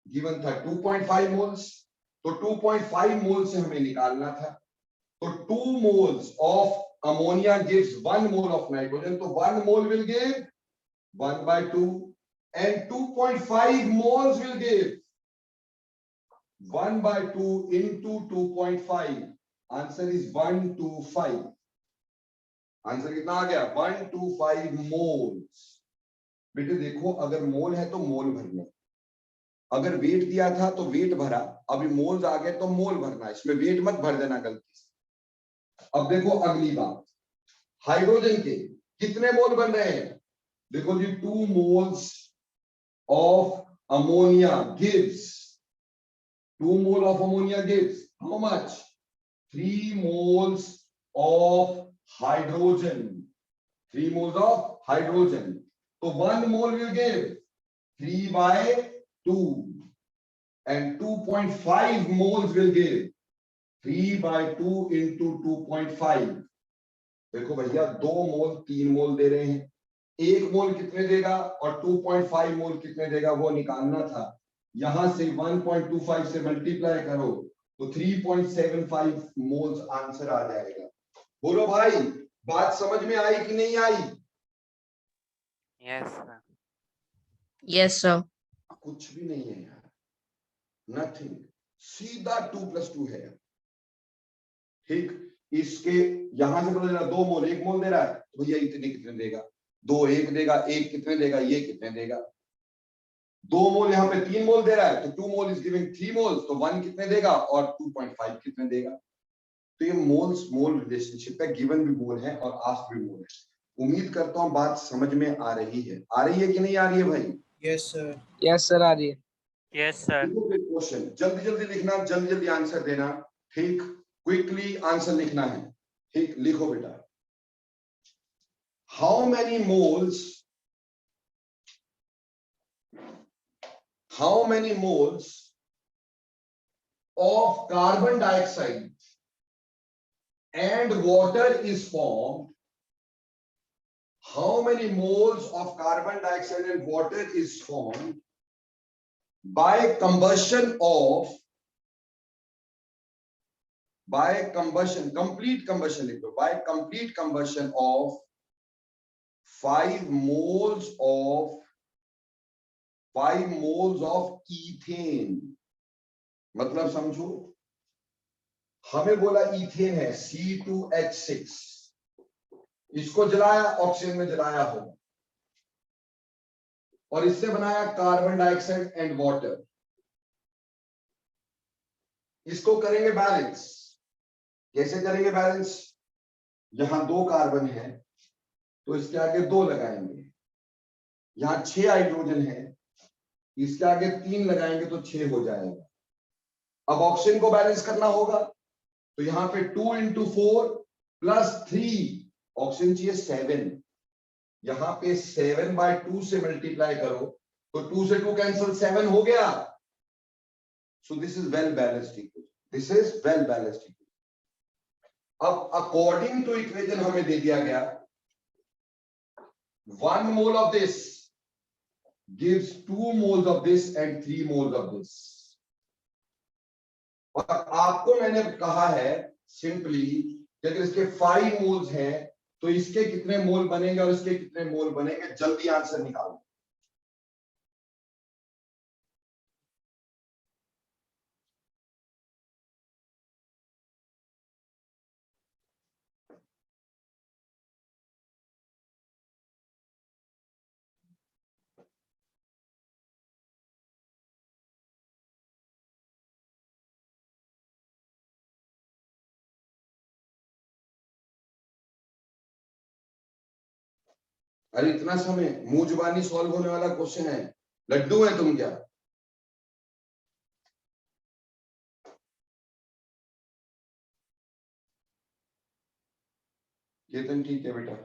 S1: गिवन था 2.5 मोल्स, तो 2.5 मोल से हमें निकालना था। तो 2 moles of ammonia gives 1 mole of nitrogen, तो 1 mole will give 1/2 and 2.5 moles will give 1/2 into 2.5, answer is 125। Answer कितना आ गया, 125 मोल्स। बेटे देखो अगर मोल है तो मोल भरने, अगर वेट दिया था तो वेट भरा, अभी मोल्स आ गए तो मोल भरना, इसमें वेट मत भर देना गलती से। अब देखो अगली बात, हाइड्रोजन के कितने मोल बन रहे हैं, देखो जी 2 moles of ammonia gives 2 mole of ammonia gives how much, 3 moles of hydrogen, 3 moles of hydrogen, so 1 mole will give 3/2 and 2.5 moles will give 3/2 into 2.5। देखो भैया 2 मोल 3 मोल दे रहे हैं, 1 मोल कितने देगा और 2.5 मोल कितने देगा वो निकालना था। यहां से 1.25 से मल्टीप्लाई करो तो 3.75 मोल्स आंसर आ जाएगा। बोलो भाई बात समझ में आई कि नहीं आई?
S4: Yes, sir.
S7: Yes, sir.
S1: कुछ भी नहीं है यार, नथिंग, सीधा 2+2 है। ठीक, इसके यहां से पता चला 2 मोल, 1 मोल दे रहा है तो भैया इतने कितने देगा, 2 1 देगा, 1 कितने देगा, ये कितने देगा। 2 मोल यहाँ पे 3 मोल दे रहा है तो 2 मोल इज गिविंग 3 मोल्स, तो 1 कितने देगा और 2.5 कितने देगा। तो ये मोल्स मोल रिलेशनशिप है, गिवन भी मोल है और आस्क्ड भी मोल है। उम्मीद करता हूँ बात समझ में आ रही है कि नहीं आ रही है भाई?
S3: Yes sir.
S7: Yes, sir, आ रही है।
S4: Yes, sir.
S1: क्वेश्चन जल्दी जल्दी लिखना, जल्दी जल्दी आंसर देना, ठीक, क्विकली आंसर लिखना है, ठीक, लिखो बेटा। How many moles of carbon dioxide and water is formed, how many moles of carbon dioxide and water is formed by combustion, complete combustion of 5 moles of ethane। मतलब समझो, हमें बोला ईथेन है C2H6, इसको जलाया, ऑक्सीजन में जलाया हो, और इससे बनाया कार्बन डाइऑक्साइड एंड वाटर। इसको करेंगे बैलेंस, कैसे करेंगे बैलेंस, यहां 2 कार्बन है तो इसके आगे 2 लगाएंगे, यहां 6 हाइड्रोजन है इसके आगे 3 लगाएंगे तो 6 हो जाएगा। अब ऑक्सीजन को बैलेंस करना होगा, तो यहाँ पे 2 into 4 प्लस 3, ऑक्सीजन चाहिए 7, यहाँ पे 7/2 से मल्टीप्लाई करो तो 2 से 2 कैंसिल, 7 हो गया। So this is well balanced equation, this is well balanced equation. अब अकॉर्डिंग टू इक्वेशन हमें दे दिया गया 1 mole of this gives 2 moles of this and 3 moles of this। और आपको मैंने कहा है सिंपली कि अगर इसके 5 मोल्स हैं तो इसके कितने मोल बनेंगे और इसके कितने मोल बनेंगे, जल्दी आंसर निकालो। अरे इतना समय, मुंह जुबानी सॉल्व होने वाला क्वेश्चन है, लड्डू है तुम क्या? केतन ठीक है बेटा।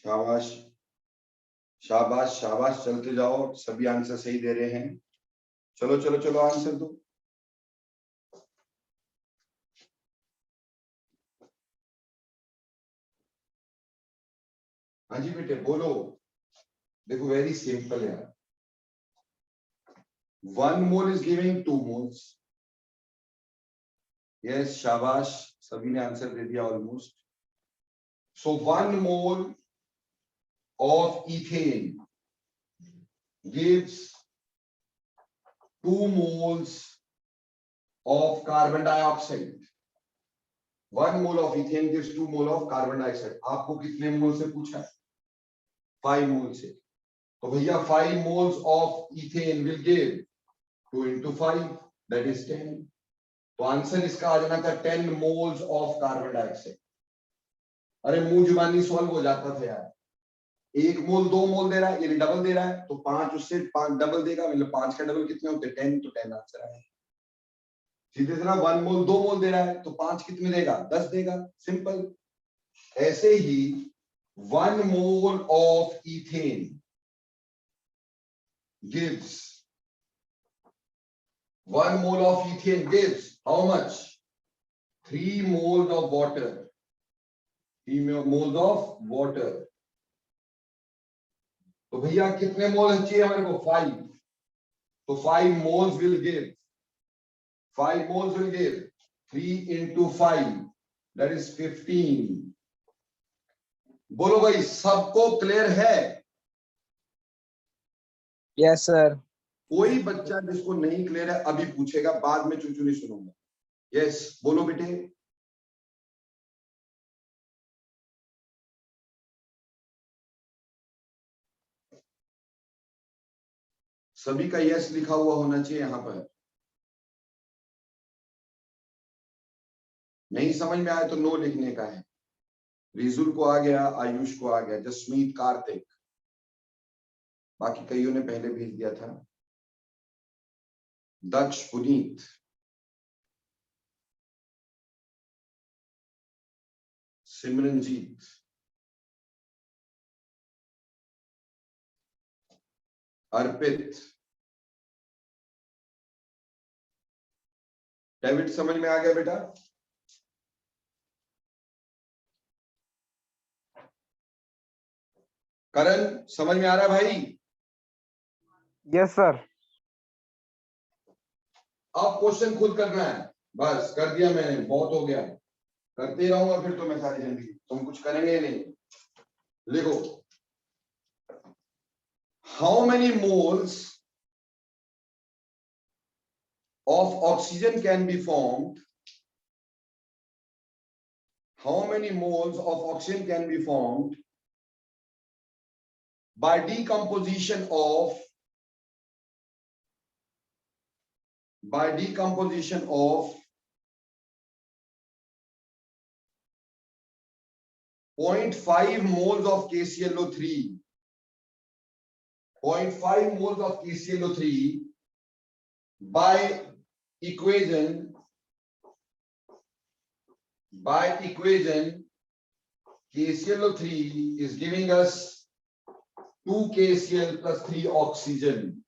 S1: शाबाश शाबाश शाबाश, चलते जाओ, सभी आंसर सही दे रहे हैं। चलो चलो चलो आंसर दो। हाँ जी बेटे बोलो। देखो वेरी सिंपल यार, 1 mole is giving 2 moles. Yes शाबाश, सभी ने आंसर दे दिया almost. So 1 mole of ethane gives 2 moles of carbon dioxide। 1 mole of ethane gives 2 mole of carbon dioxide। आपको कितने मोल से पूछा है? 5 मोल से। तो भैया 5 moles of ethane will give 2 into 5 that is 10। तो आंसर इसका आ जाना था 10 moles of carbon dioxide। अरे मुंह जुबानी सॉल्व हो जाता था यार, 1 मोल 2 मोल दे रहा है, यानी डबल दे रहा है, तो 5 उससे 5 डबल देगा, मतलब 5 का डबल कितने होते हैं? 10, तो 10 आंसर आया। सीधे तरह 1 मोल 2 मोल दे रहा है तो 5 कितने देगा? 10 देगा, सिंपल। ऐसे ही 1 mole of ethane gives 1 mole of ethane gives how much? 3 moles of water। 3 moles of water। तो भैया कितने मोल चाहिए हमारे को? 5। तो 5 moles will give 3 into 5 that is 15। बोलो भाई, सबको क्लियर है?
S7: Yes, sir.
S1: कोई बच्चा जिसको नहीं क्लियर है अभी पूछेगा, बाद में चूचू नहीं सुनूंगा। यस बोलो बेटे। सभी का यस लिखा हुआ होना चाहिए यहाँ पर। नहीं समझ में आया तो नो लिखने का है। रिजुल को आ गया, आयुष को आ गया, जसमीत, कार्तिक, बाकी कईयों ने पहले भेज दिया था। दक्ष, पुनीत, सिमरनजीत, अर्पित, डेविड समझ में आ गया बेटा? करण समझ में आ रहा है भाई?
S8: Yes sir.
S1: अब क्वेश्चन खुद करना है, बस कर दिया मैंने, बहुत हो गया, करते रहूंगा फिर तो मैं सारी जिंदगी, तुम कुछ करेंगे नहीं। लिखो, how many moles of oxygen can be formed, how many moles of oxygen can be formed by decomposition of 0.5 moles of KClO3, 0.5 moles of KClO3 by equation KClO3 is giving us 2 KCl plus 3 oxygen.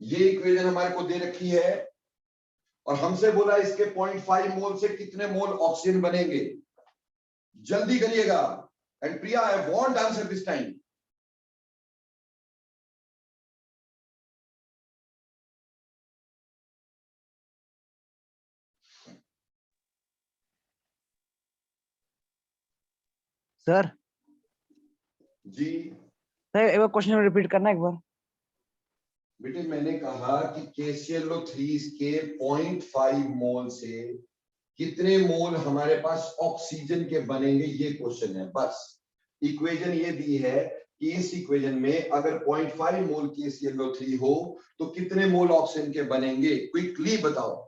S1: ये equation हमारे को दे रखी है और हमसे बोला इसके 0.5 मोल से कितने मोल ऑक्सीजन बनेंगे. जल्दी करिएगा. And Priya, I want answer this time.
S8: Sir
S1: जी
S8: सर एक बार क्वेश्चन रिपीट करना एक बार.
S1: बेटे, मैंने कहा कि KClO3 के 0.5 मोल से कितने मोल हमारे पास ऑक्सीजन के बनेंगे, ये क्वेश्चन है. बस इक्वेशन ये दी है कि इस इक्वेशन में अगर 0.5 मोल KClO3 हो तो कितने मोल ऑक्सीजन के बनेंगे, क्विकली बताओ.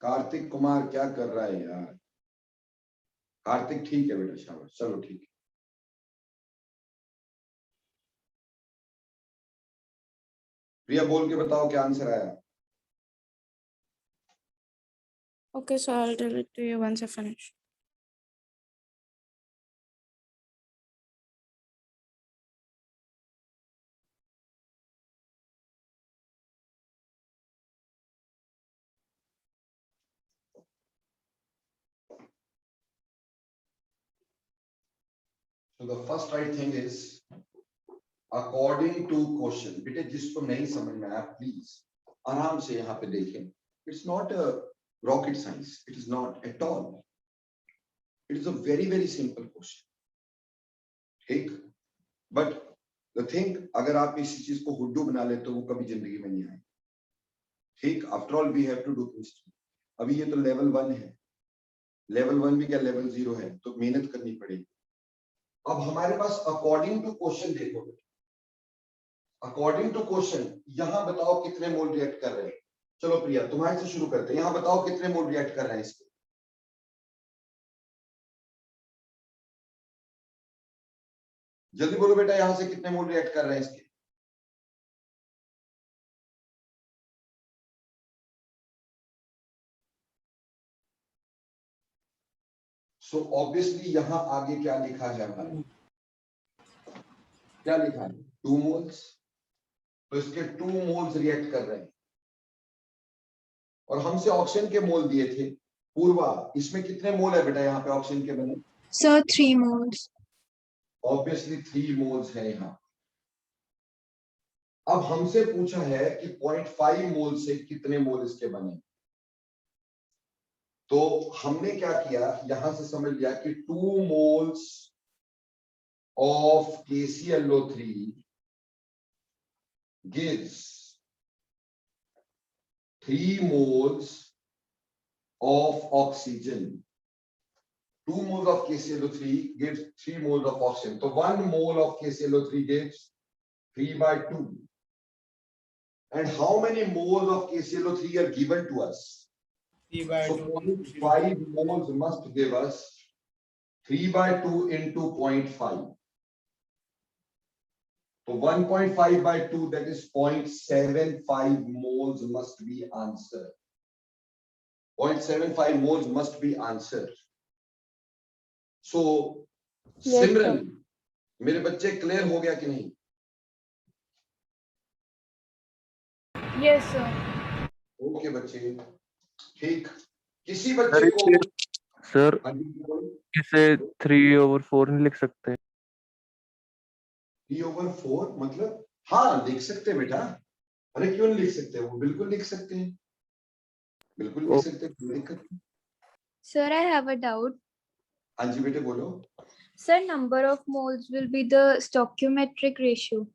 S1: कार्तिक कुमार क्या कर रहा है यार? कार्तिक ठीक है बेटा, शाबाश, चलो ठीक है. प्रिया बोल के बताओ क्या आंसर आया.
S5: Okay, so I'll tell it to you once I finish.
S1: So the first right thing is according to question. बेटे जिसको नहीं समझ में आया प्लीज आराम से यहाँ पे देखें. It's not a rocket science. It is not at all. It is a very very simple question. ठीक. But the thing, अगर आप इसी चीज को हुड्डू बना ले तो वो कभी जिंदगी में नहीं आए. ठीक. After all we have to do chemistry. अभी ये तो लेवल 1 है. लेवल 1 भी क्या लेवल 0 है, तो मेहनत करनी पड़ेगी. अब हमारे पास अकॉर्डिंग टू क्वेश्चन देखो. अकॉर्डिंग टू क्वेश्चन यहां बताओ कितने मोल रिएक्ट कर रहे हैं. चलो प्रिया तुम्हारे से शुरू करते हैं. यहां बताओ कितने मोल रिएक्ट कर रहे हैं इसके. जल्दी बोलो बेटा, यहां से कितने मोल रिएक्ट कर रहे हैं इसके. सो ऑब्वियसली यहां आगे क्या लिखा है हमारे, क्या लिखा है 2 मोल्स. तो इसके 2 मोल्स रिएक्ट कर रहे हैं और हमसे ऑक्सीजन के मोल दिए थे. पूर्वा, इसमें कितने मोल है बेटा यहाँ पे ऑक्सीजन के बने?
S6: Sir, 3 moles.
S1: ऑब्वियसली 3 मोल्स है यहाँ. अब हमसे पूछा है कि 0.5 मोल से कितने मोल इसके बने. तो हमने क्या किया, यहां से समझ लिया कि 2 moles of KClO3 gives 3 moles of oxygen. 2 moles of KClO3 gives 3 moles of oxygen. So 1 mole of KClO3 gives 3/2. And how many moles of KClO3 are given to us?
S3: 3/2.
S1: So 0.5 moles must give us 3/2 into 0.5. So 1.5/2, that is 0.75 moles must be answered. 0.75 moles must be answered. So
S5: Yes,
S1: सिमरन, मेरे बच्चे clear हो गया कि नहीं?
S6: Yes, sir.
S1: Okay बच्चे, ठीक. किसी बच्चे को
S9: सर
S1: हाँ जी बोलो।
S9: इसे 3/4 नहीं लिख सकते?
S1: 3/4 मतलब, हाँ लिख सकते हैं बेटा, अरे क्यों नहीं लिख सकते, वो बिल्कुल लिख सकते हैं, बिल्कुल लिख सकते हैं, कोई दिक्कत नहीं।
S6: Sir, I have a doubt.
S1: हाँ जी बेटे बोलो।
S6: Sir, number of moles will be the stoichiometric ratio.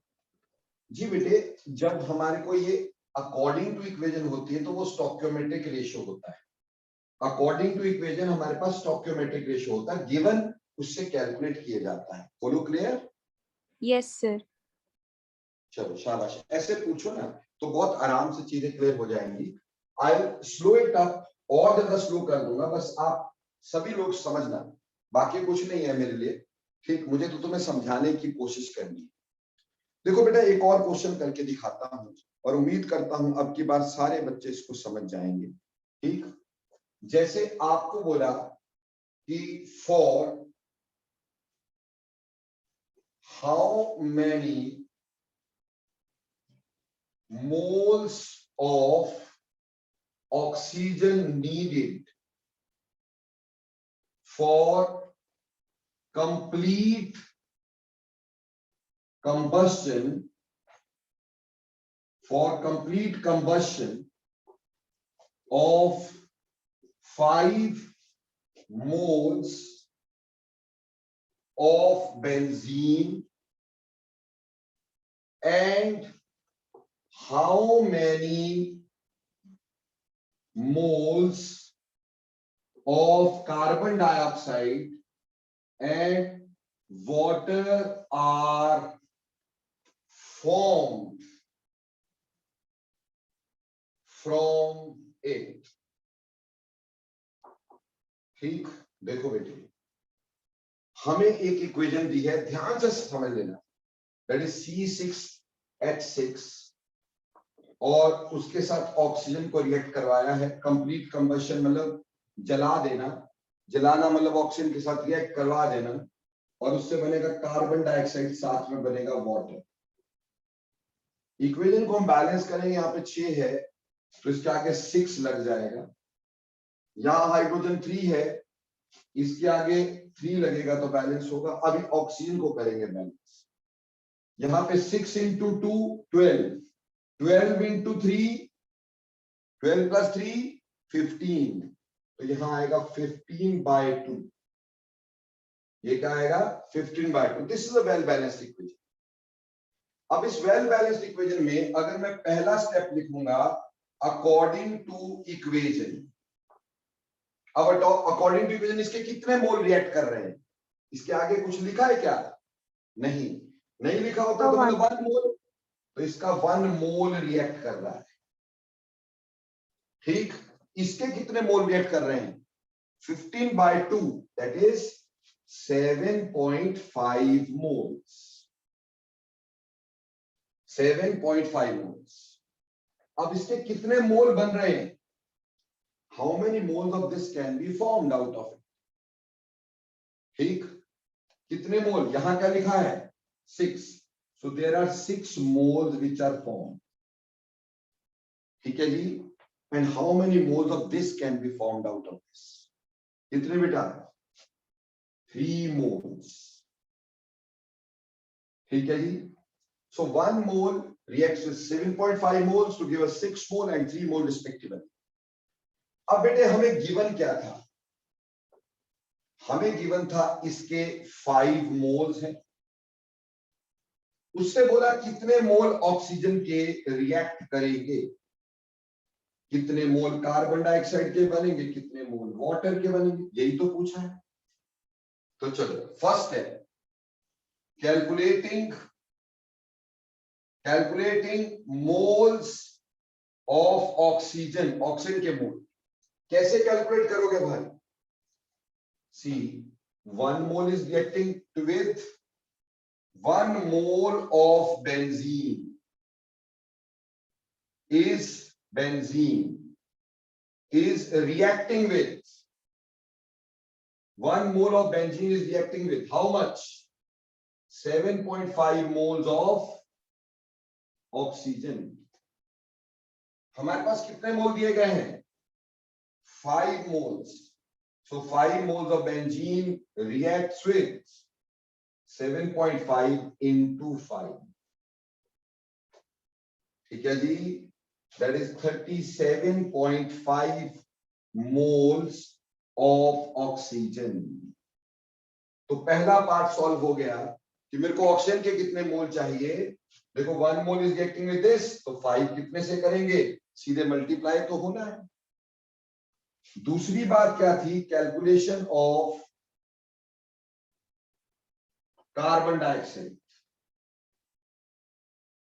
S1: जी बेटे, जब हमारे को ये अकॉर्डिंग टू इक्वेशन होती है तो वो स्टोइकियोमेट्रिक रेशियो होता है। अकॉर्डिंग टू इक्वेशन हमारे पास स्टोइकियोमेट्रिक रेशियो होता है, गिवन उससे कैलकुलेट किया जाता है। बोलो क्लियर?
S6: Yes, sir.
S1: चलो शाबाश, ऐसे पूछो ना तो बहुत आराम से चीजें क्लियर हो जाएंगी। आई स्लो इट अप, और ज्यादा स्लो कर दूंगा, बस आप सभी लोग समझना, बाकी कुछ नहीं है मेरे लिए, ठीक? मुझे तो तुम्हें समझाने की कोशिश करनी है। देखो बेटा, एक और क्वेश्चन करके दिखाता हूं और उम्मीद करता हूं अब की बार सारे बच्चे इसको समझ जाएंगे, ठीक? जैसे आपको बोला कि for how many moles of oxygen needed for complete combustion, of 5 moles of benzene, and how many moles of carbon dioxide and water are formed from it? ठीक, देखो बेटे, हमें एक इक्वेशन दी है, ध्यान से समझ लेना, दैट इज C6H6, और उसके साथ ऑक्सीजन को रिएक्ट करवाया है। कंप्लीट कंबशन मतलब जला देना, जलाना मतलब ऑक्सीजन के साथ रिएक्ट करवा देना, और उससे बनेगा कार्बन डाइऑक्साइड, साथ में बनेगा वाटर। इक्वेशन को हम बैलेंस करेंगे, यहाँ पे 6 है तो इसके आगे 6 लग जाएगा, यहाँ हाइड्रोजन 3 है, इसके आगे 3 लगेगा तो बैलेंस होगा। अभी ऑक्सीजन को करेंगे बैलेंस, यहाँ पे 6 इंटू 2 12, 12 इंटू 3 12 प्लस 3 15, तो यहाँ आएगा 15/2। ये क्या आएगा? 15/2। This is a well balanced equation. अब इस वेल बैलेंस्ड इक्वेशन में अगर मैं पहला स्टेप लिखूंगा अकॉर्डिंग टू इक्वेशन, अब अकॉर्डिंग टू इक्वेशन इसके कितने मोल रिएक्ट कर रहे हैं, इसके आगे कुछ लिखा है क्या? नहीं, नहीं लिखा होता तो मतलब 1 मोल, तो इसका 1 मोल रिएक्ट कर रहा है, ठीक? इसके कितने मोल रिएक्ट कर रहे हैं? 15/2, दैट इज 7.5 मोल्स, 7.5 मोल्स। अब इसके कितने मोल बन रहे हैं? How many moles of this can be formed out of it, ठीक? कितने मोल? यहां क्या लिखा है? 6, so there are 6 moles which are formed, ठीक है जी? And how many moles of this can be formed out of this? कितने बेटा? 3 moles, ठीक है जी? So 1 mole reacts with 7.5 moles to give us 6 mole and 3 mole respectively. अब बेटे हमें given क्या था? हमें गिवन था इसके 5 मोल्स हैं, उससे बोला कितने मोल ऑक्सीजन के रिएक्ट करेंगे, कितने मोल कार्बन डाइऑक्साइड के बनेंगे, कितने मोल वाटर के बनेंगे, यही तो पूछा है। तो चलो फर्स्ट है calculating moles of oxygen, oxygen के मोल। कैसे कैलकुलेट करोगे भाई? सी 1 mole is reacting with 1 mole of benzene is reacting with 1 mole of benzene is reacting with how much? 7.5 moles of oxygen. हमारे पास कितने मोल दिए गए हैं? 5 moles. So 5 moles of benzene reacts with 7.5 into 5. ठीक है जी, that is 37.5 moles of oxygen. तो पहला part solve हो गया कि मेरे को ऑक्सीजन के कितने मोल चाहिए. देखो 1 mole is reacting with this, तो 5 कितने से करेंगे, सीधे मल्टीप्लाई तो होना है. दूसरी बात क्या थी, calculation of carbon dioxide.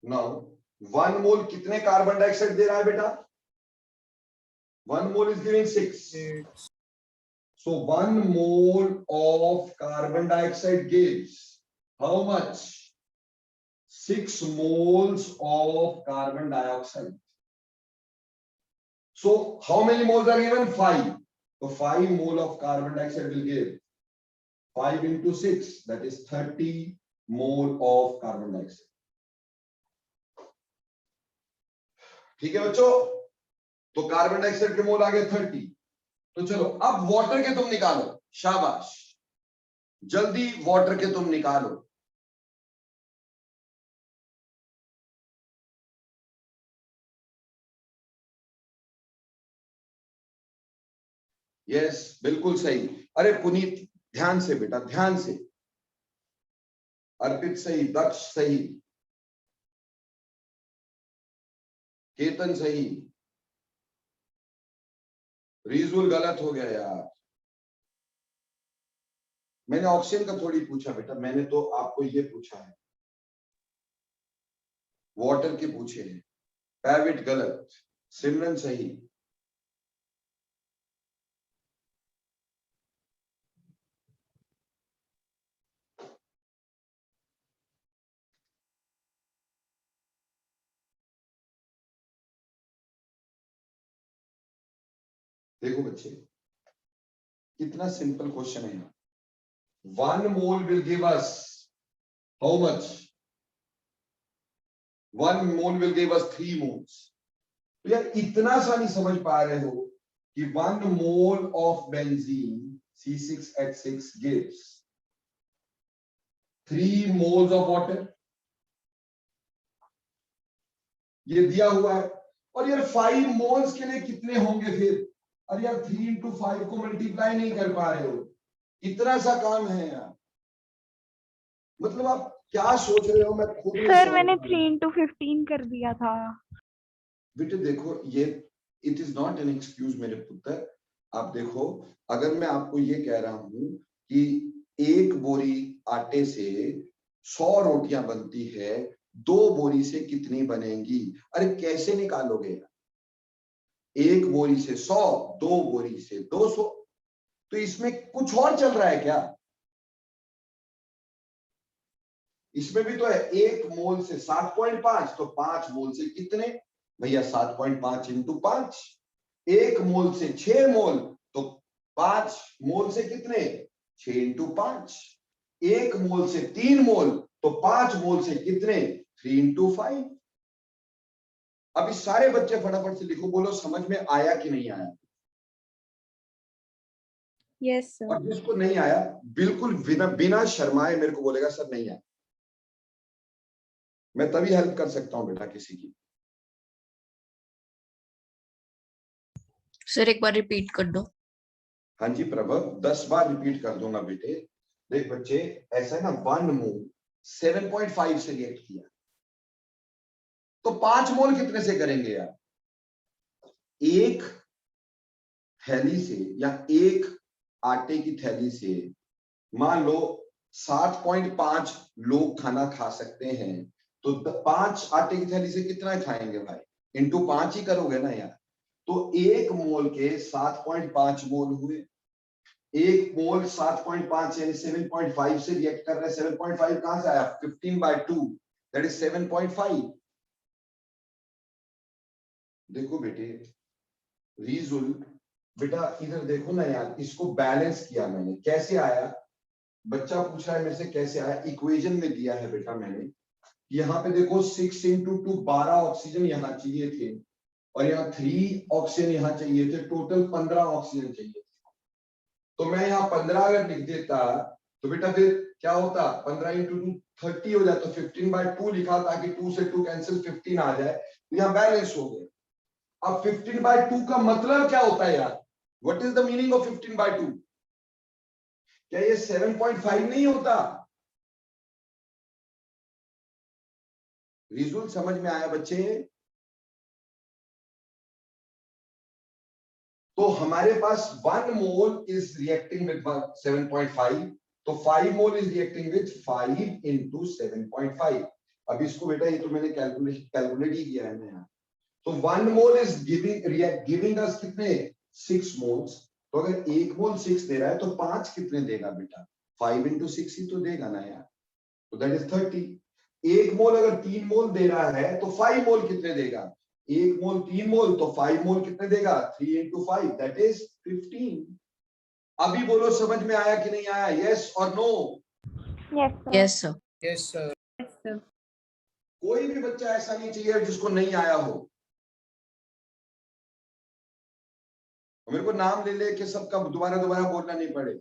S1: Now 1 मोल कितने कार्बन डाइऑक्साइड दे रहा है बेटा, 1 mole is giving 6. So 1 mole of carbon dioxide gives how much? 6 moles of carbon dioxide. So how many moles are given? 5. So 5 mole of carbon dioxide will give 5 into 6, that is 30 mole of carbon dioxide. ठीक है बच्चों, तो carbon dioxide के मोल आ गए 30. तो चलो अब water के तुम निकालो, शाबाश, जल्दी वाटर के तुम निकालो. यस बिल्कुल सही. अरे पुनीत ध्यान से बेटा, ध्यान से. अर्पित सही, दक्ष सही, केतन सही, रिजुल गलत हो गया यार. मैंने ऑक्सीजन का थोड़ी पूछा बेटा, मैंने तो आपको ये पूछा है, वाटर के पूछे हैं. पैविट गलत, सिमरन सही. देखो बच्चे कितना सिंपल क्वेश्चन है. 1 mole will give us how much? 1 mole will give us 3 moles. तो यार इतना सा नहीं समझ पा रहे हो कि 1 mole of benzene C6H6 gives 3 moles of water. ये दिया हुआ है. और यार 5 moles के लिए कितने होंगे फिर? अरे यार 3 into 5 को मल्टीप्लाई नहीं कर पा रहे हो, इतना सा काम है यार. मतलब आप क्या सोच रहे हो, मैं खुद
S10: सर मैंने 3 into 15 कर दिया था.
S1: बेटे देखो, ये it is not an excuse मेरे पुत्र. आप देखो, अगर मैं आपको ये कह रहा हूं कि 1 बोरी आटे से 100 रोटियां बनती है, 2 बोरी से कितनी बनेंगी? अरे कैसे निकालोगे यार? 1 बोरी से 100, 2 बोरी से 200. तो इसमें कुछ और चल रहा है क्या? इसमें भी तो है 1 मोल से 7.5, तो 5 मोल से कितने भैया? 7.5 into 5. 1 मोल से 6 मोल, तो 5 मोल से कितने? 6 into 5. 1 मोल से 3 मोल, तो 5 मोल से कितने? 3 into 5. अभी सारे बच्चे फटाफट से लिखो, बोलो समझ में आया कि नहीं आया?
S6: Yes sir.
S1: और जिसको नहीं आया बिल्कुल बिना शर्माए मेरे को बोलेगा सर नहीं आया. मैं तभी हेल्प कर सकता हूं बेटा किसी की.
S7: सर एक बार रिपीट कर दो.
S1: हाँ जी प्रभव, 10 बार रिपीट कर दूंगा बेटे. देख बच्चे, ऐसा है ना, 1 मोल 7.5 से रिएक्ट किया, तो 5 मोल कितने से करेंगे यार? 1 थैली से या 1 आटे की थैली से मान लो 7.5 लोग खाना खा सकते हैं, तो 5 आटे की थैली से कितना खाएंगे भाई? इंटू 5 ही करोगे ना यार. तो 1 मोल के 7.5 मोल हुए. 1 मोल 7.5 यानी 7.5 से रिएक्ट कर रहे हैं. 7.5 कहां से आया? 15/2, दैट इज 7.5. देखो बेटे, रीजुल बेटा इधर देखो ना यार, इसको बैलेंस किया मैंने. कैसे आया? बच्चा पूछ रहा है मेरे से कैसे आया. इक्वेशन में दिया है बेटा मैंने. यहाँ पे देखो 6 into 2, 12 ऑक्सीजन यहाँ चाहिए थे, और यहाँ 3 ऑक्सीजन यहाँ चाहिए थे. टोटल 15 ऑक्सीजन चाहिए थे. तो मैं यहाँ 15 अगर लिख देता तो बेटा फिर क्या होता, 15 इंटू 2 30 हो जाए, तो 15/2 लिखा ताकि 2 से 2 कैंसिल 15 आ जाए, तो यहाँ बैलेंस हो गया। अब 15/2 का मतलब क्या होता है यार, what is the meaning of 15/2? क्या ये 7.5 नहीं होता? रिजल्ट समझ में आया बच्चे? तो हमारे पास 1 मोल इज रिएक्टिंग विद 7.5, तो 5 mole is reacting with 5 into 7.5। अब इसको बेटा ये तो मैंने कैलकुलेट ही किया है ना यहाँ। तो 1 मोल इज गिविंग अस कितने, 6 मोल्स। तो अगर 1 मोल 6 दे रहा है तो 5 कितने देगा बेटा, 5 इंटू 6 ही तो देगा ना यार, तो दैट इज 30। 1 मोल अगर 3 मोल दे रहा है तो 5 मोल कितने देगा, 1 मोल 3 मोल, तो 5 मोल कितने देगा, 3 इंटू 5 दैट इज 15। अभी बोलो समझ में आया कि नहीं आया, यस और no?
S10: Yes, sir.
S7: Yes, sir.
S3: Yes, sir.
S1: कोई भी बच्चा ऐसा नहीं चाहिए जिसको नहीं आया हो। मेरे को नाम ले ले कि सबका दोबारा दोबारा बोलना नहीं पड़े।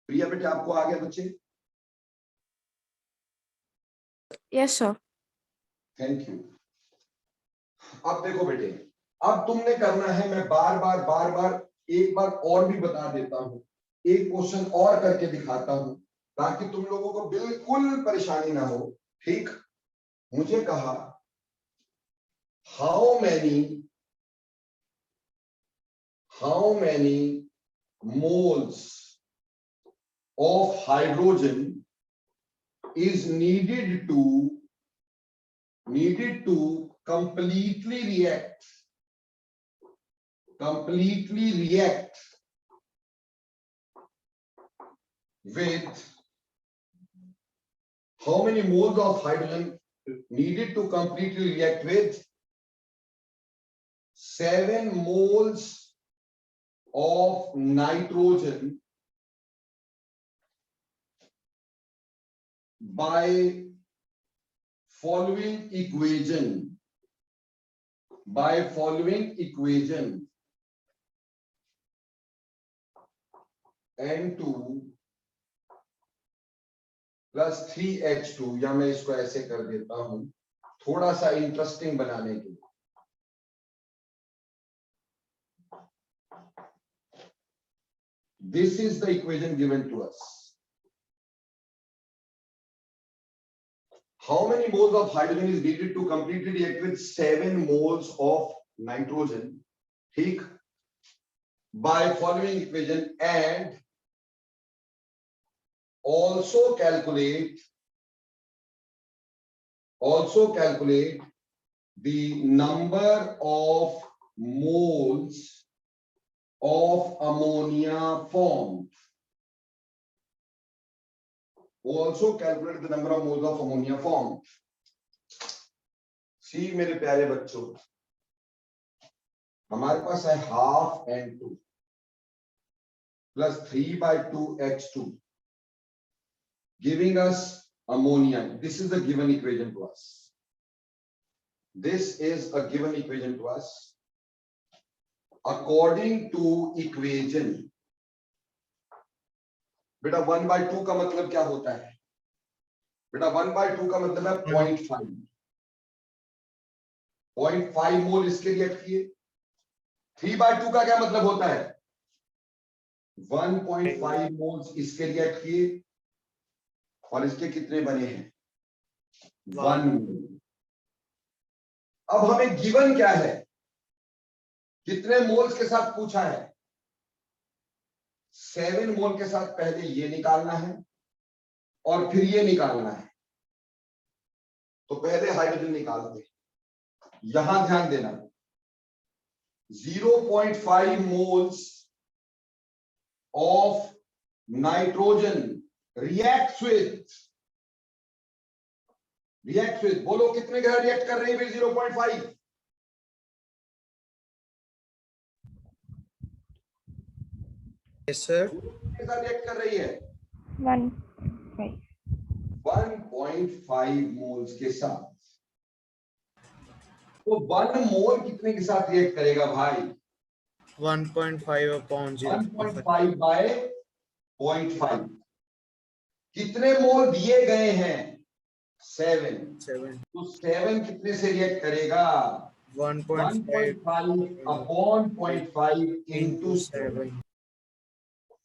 S1: प्रिया बेटे आपको आ गया बच्चे?
S5: Yes, sir.
S1: Thank you. अब देखो बेटे, अब तुमने करना है, मैं बार बार एक बार और भी बता देता हूं, एक क्वेश्चन और करके दिखाता हूं ताकि तुम लोगों को बिल्कुल परेशानी ना हो। ठीक, मुझे कहा how many moles of hydrogen is needed to completely react with how many moles of hydrogen needed to completely react with 7 moles of nitrogen by following equation, N2 plus 3H2, या मैं इसको ऐसे कर देता हूं थोड़ा सा इंटरेस्टिंग बनाने के लिए। This is the equation given to us. How many moles of hydrogen is needed to completely react with 7 moles of nitrogen? ठीक, by following equation, and also calculate the number of moles of ammonia formed. Also calculate the number of moles of ammonia formed. See मेरे प्यारे बच्चों, हमारे पास है half N2 plus 3/2 H2 giving us ammonia. This is the given equation to us. This is a given equation to us. According to equation, बेटा 1/2 का मतलब क्या होता है बेटा, 1/2 का मतलब है 0.5 मोल इसके रिएक्ट किए। 3/2 का क्या मतलब होता है, 1.5 मोल्स इसके रिएक्ट किए, और इसके कितने बने हैं, 1 मोल। अब हमें गिवन क्या है, कितने मोल्स के साथ पूछा है, 7 मोल के साथ पहले ये निकालना है और फिर ये निकालना है। तो पहले हाइड्रोजन निकालते, यहां ध्यान देना, 0.5 moles of nitrogen react with, बोलो कितने ग्रह रिएक्ट कर रहे हैं फिर 0.5?
S3: Yes, sir.
S1: किसके साथ रिएक्ट कर रही है,
S10: 1.5
S1: 1.5 मोल्स के साथ। तो 1 मोल कितने के साथ रिएक्ट करेगा भाई?
S3: 1.5 upon 0.5.
S1: 1.5 बाय 0.5। कितने मोल दिए गए हैं? 7।
S3: 7.
S1: तो 7 कितने से रिएक्ट करेगा? 1.5 अपॉन 0.5 इंटू 7।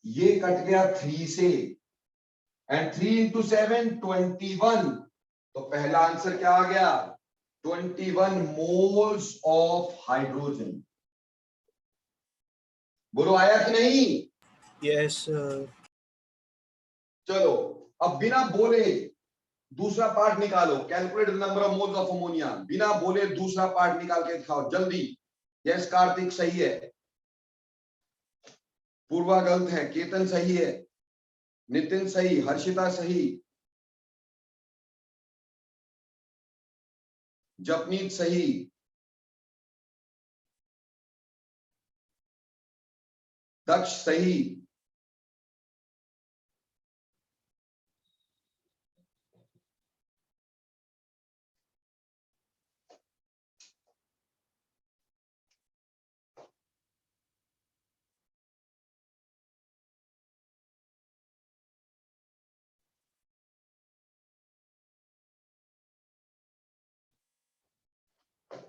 S1: ये कट गया 3 से, एंड 3 इंटू 7 21। तो पहला आंसर क्या आ गया? 21 मोल्स ऑफ हाइड्रोजन। बोलो आया कि नहीं?
S3: Yes, sir.
S1: चलो अब बिना बोले दूसरा पार्ट निकालो। Calculate the number of moles of ammonia. बिना बोले दूसरा पार्ट निकाल के दिखाओ जल्दी। यस कार्तिक सही है, पूर्वा गलत है, केतन सही है, नितिन सही, हर्षिता सही, जपनीत सही, दक्ष सही,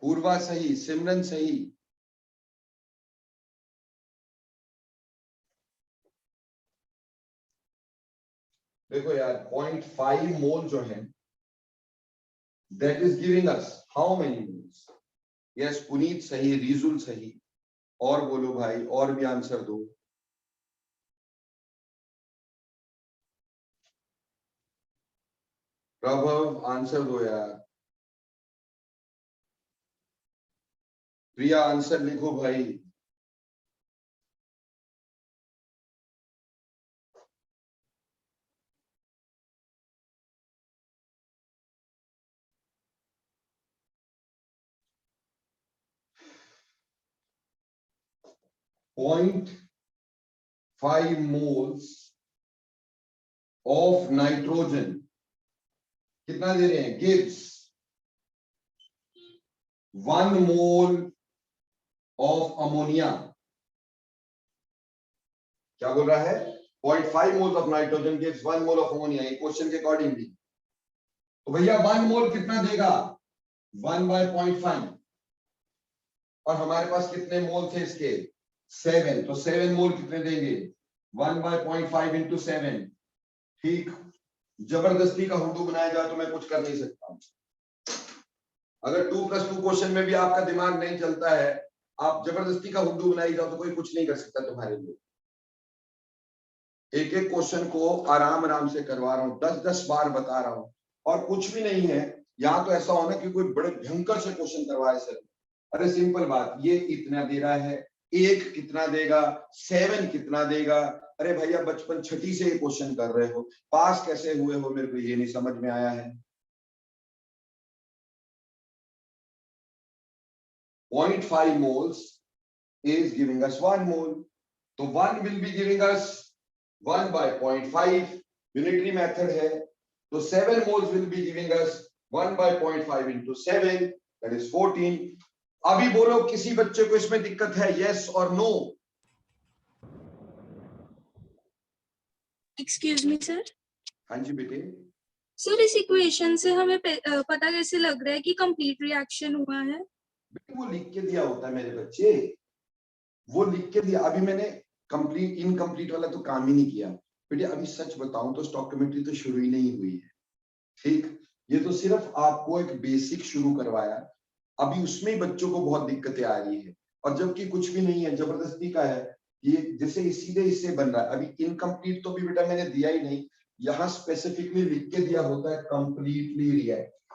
S1: पूर्वा सही, सिमरन सही। देखो यार 0.5 मोल जो है that is giving us how many moles? Yes Puneet सही, रिजुल सही। और बोलो भाई, और भी आंसर दो। प्रभव आंसर दो यार। प्रिया आंसर लिखो भाई। पॉइंट 5 मोल्स ऑफ नाइट्रोजन कितना दे रहे हैं? Gives 1 mole of ammonia. क्या बोल रहा है? 0.5 moles of nitrogen gives 1 mole of ammonia. ये क्वेश्चन के अकॉर्डिंगली तो भैया 1 मोल कितना देगा? 1 बाय 0.5। और हमारे पास कितने मोल थे इसके? 7। तो 7 मोल कितने देंगे? 1 बाय 0.5 इंटू 7। ठीक, जबरदस्ती का हुड्डू बनाया जाए तो मैं कुछ कर नहीं सकता। अगर 2+2 क्वेश्चन में भी आपका दिमाग नहीं चलता है, आप जबरदस्ती का हुड्डू बनाई जाओ तो कोई कुछ नहीं कर सकता तुम्हारे लिए। एक एक क्वेश्चन को आराम आराम से करवा रहा हूँ, 10-10 बार बता रहा हूँ, और कुछ भी नहीं है। यहाँ तो ऐसा होना कि कोई बड़े भयंकर से क्वेश्चन करवाए सर। अरे सिंपल बात, ये इतना दे रहा है, 1 कितना देगा, 7 कितना देगा। अरे भैया बचपन छठी से ये क्वेश्चन कर रहे हो, पास कैसे हुए हो मेरे को ये नहीं समझ में आया है। 0.5 moles is giving us 1 mole. So 1 will be giving us 1 by 0.5. Unitary method है, तो 7 moles will be giving us 1 by 0.5 into 7, that is 14. अभी बोलो किसी बच्चे को इसमें दिक्कत है? yes or no?
S10: Excuse me sir.
S1: हाँ जी बेटे।
S10: सर इस इक्वेशन से हमें पता कैसे लग रहा है कि कंप्लीट रिएक्शन हुआ है?
S1: वो लिख के दिया होता है मेरे बच्चे, वो लिख के दिया। अभी मैंने कंप्लीट इनकम्प्लीट वाला तो काम ही नहीं किया बेटे। अभी सच बताऊं तो स्टॉकियोमेट्री तो शुरू ही नहीं हुई है। ठीक, ये तो सिर्फ आपको एक बेसिक शुरू करवाया, अभी उसमें ही बच्चों को बहुत दिक्कतें आ रही है। और जबकि कुछ भी नहीं है, जबरदस्ती का है ये, जैसे सीधे इससे बन रहा है। अभी इनकम्प्लीट तो भी बेटा मैंने दिया ही नहीं, यहाँ स्पेसिफिकली लिख के दिया होता है कंप्लीटली रिएक्ट।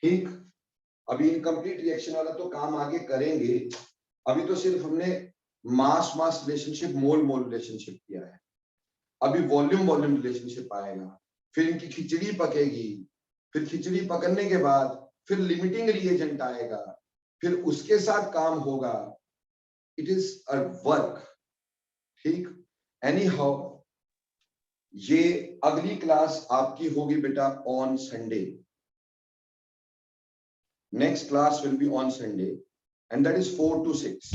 S1: ठीक, अभी इनकम्प्लीट रिएक्शन वाला तो काम आगे करेंगे। अभी तो सिर्फ हमने मास मास रिलेशनशिप, मोल मोल रिलेशनशिप किया है। अभी वॉल्यूम वॉल्यूम रिलेशनशिप आएगा, फिर इनकी खिचड़ी पकेगी, फिर खिचड़ी पकड़ने के बाद फिर लिमिटिंग रिएजेंट आएगा, फिर उसके साथ काम होगा। It is a work. ठीक, एनी हाउ ये अगली क्लास आपकी होगी बेटा on Sunday. Next class will be on Sunday, and that is 4 to 6.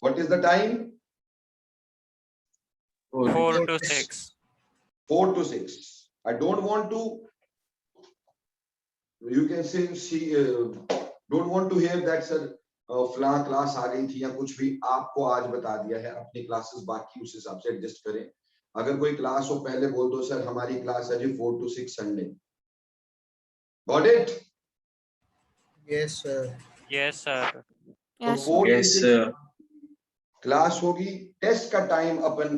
S1: What is the time?
S4: 4 to 6.
S1: 4 to 6. I don't want to, you can say, don't want to hear that, sir, फलां class आ गई थी या कुछ भी. आपको आज बता दिया है, अपनी क्लासेस बाकी उस हिसाब से एडजस्ट करें. अगर कोई क्लास हो पहले बोल दो, सर हमारी क्लास है जी 4 to 6 Sunday. Got it?
S3: Yes, sir.
S4: Yes, sir.
S5: Yes,
S1: तो 4 to
S7: Yes,
S1: 6
S7: sir.
S1: क्लास होगी. टेस्ट का टाइम अपन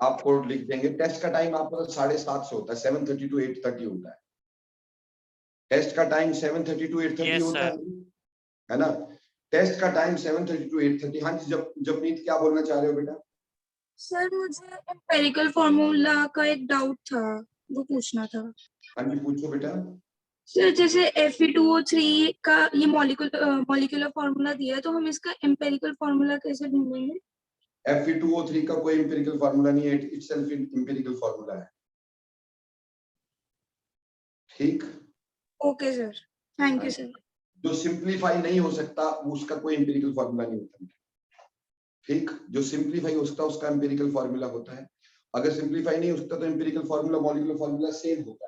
S1: आपको लिख देंगे. टेस्ट का टाइम आपका 7:30 से होता है, 7:30 to 8:30 होता है. टेस्ट का टाइम 7:30 to 8:30
S4: Yes,
S1: होता
S4: sir.
S1: है ना? टेस्ट का टाइम 7:30 to 8:30. हाँ जी, जपनीत क्या बोलना चाह रहे हो बेटा?
S10: सर मुझे एम्पेरिकल फॉर्मूला का एक डाउट था, वो पूछना था.
S1: हाँ जी, पूछो बेटा.
S10: सर जैसे Fe2O3 का ये मॉलिक्यूलर फॉर्मूला दिया है, तो हम इसका एम्पेरिकल फॉर्मूला कैसे ढूंढेंगे?
S1: Fe2O3 का कोई एम्पिरिकल फार्मूला नहीं है, इटसेल्फ एम्पिरिकल फार्मूला है. ठीक.
S10: Okay sir, thank you sir.
S1: जो सिंप्लीफाई नहीं हो सकता उसका कोई एम्पिरिकल फार्मूला नहीं होता. ठीक. जो सिंप्लीफाई हो सकता है उसका एम्पिरिकल फार्मूला होता है. अगर सिंप्लीफाई नहीं हो सकता तो empirical formula molecular formula same होता है.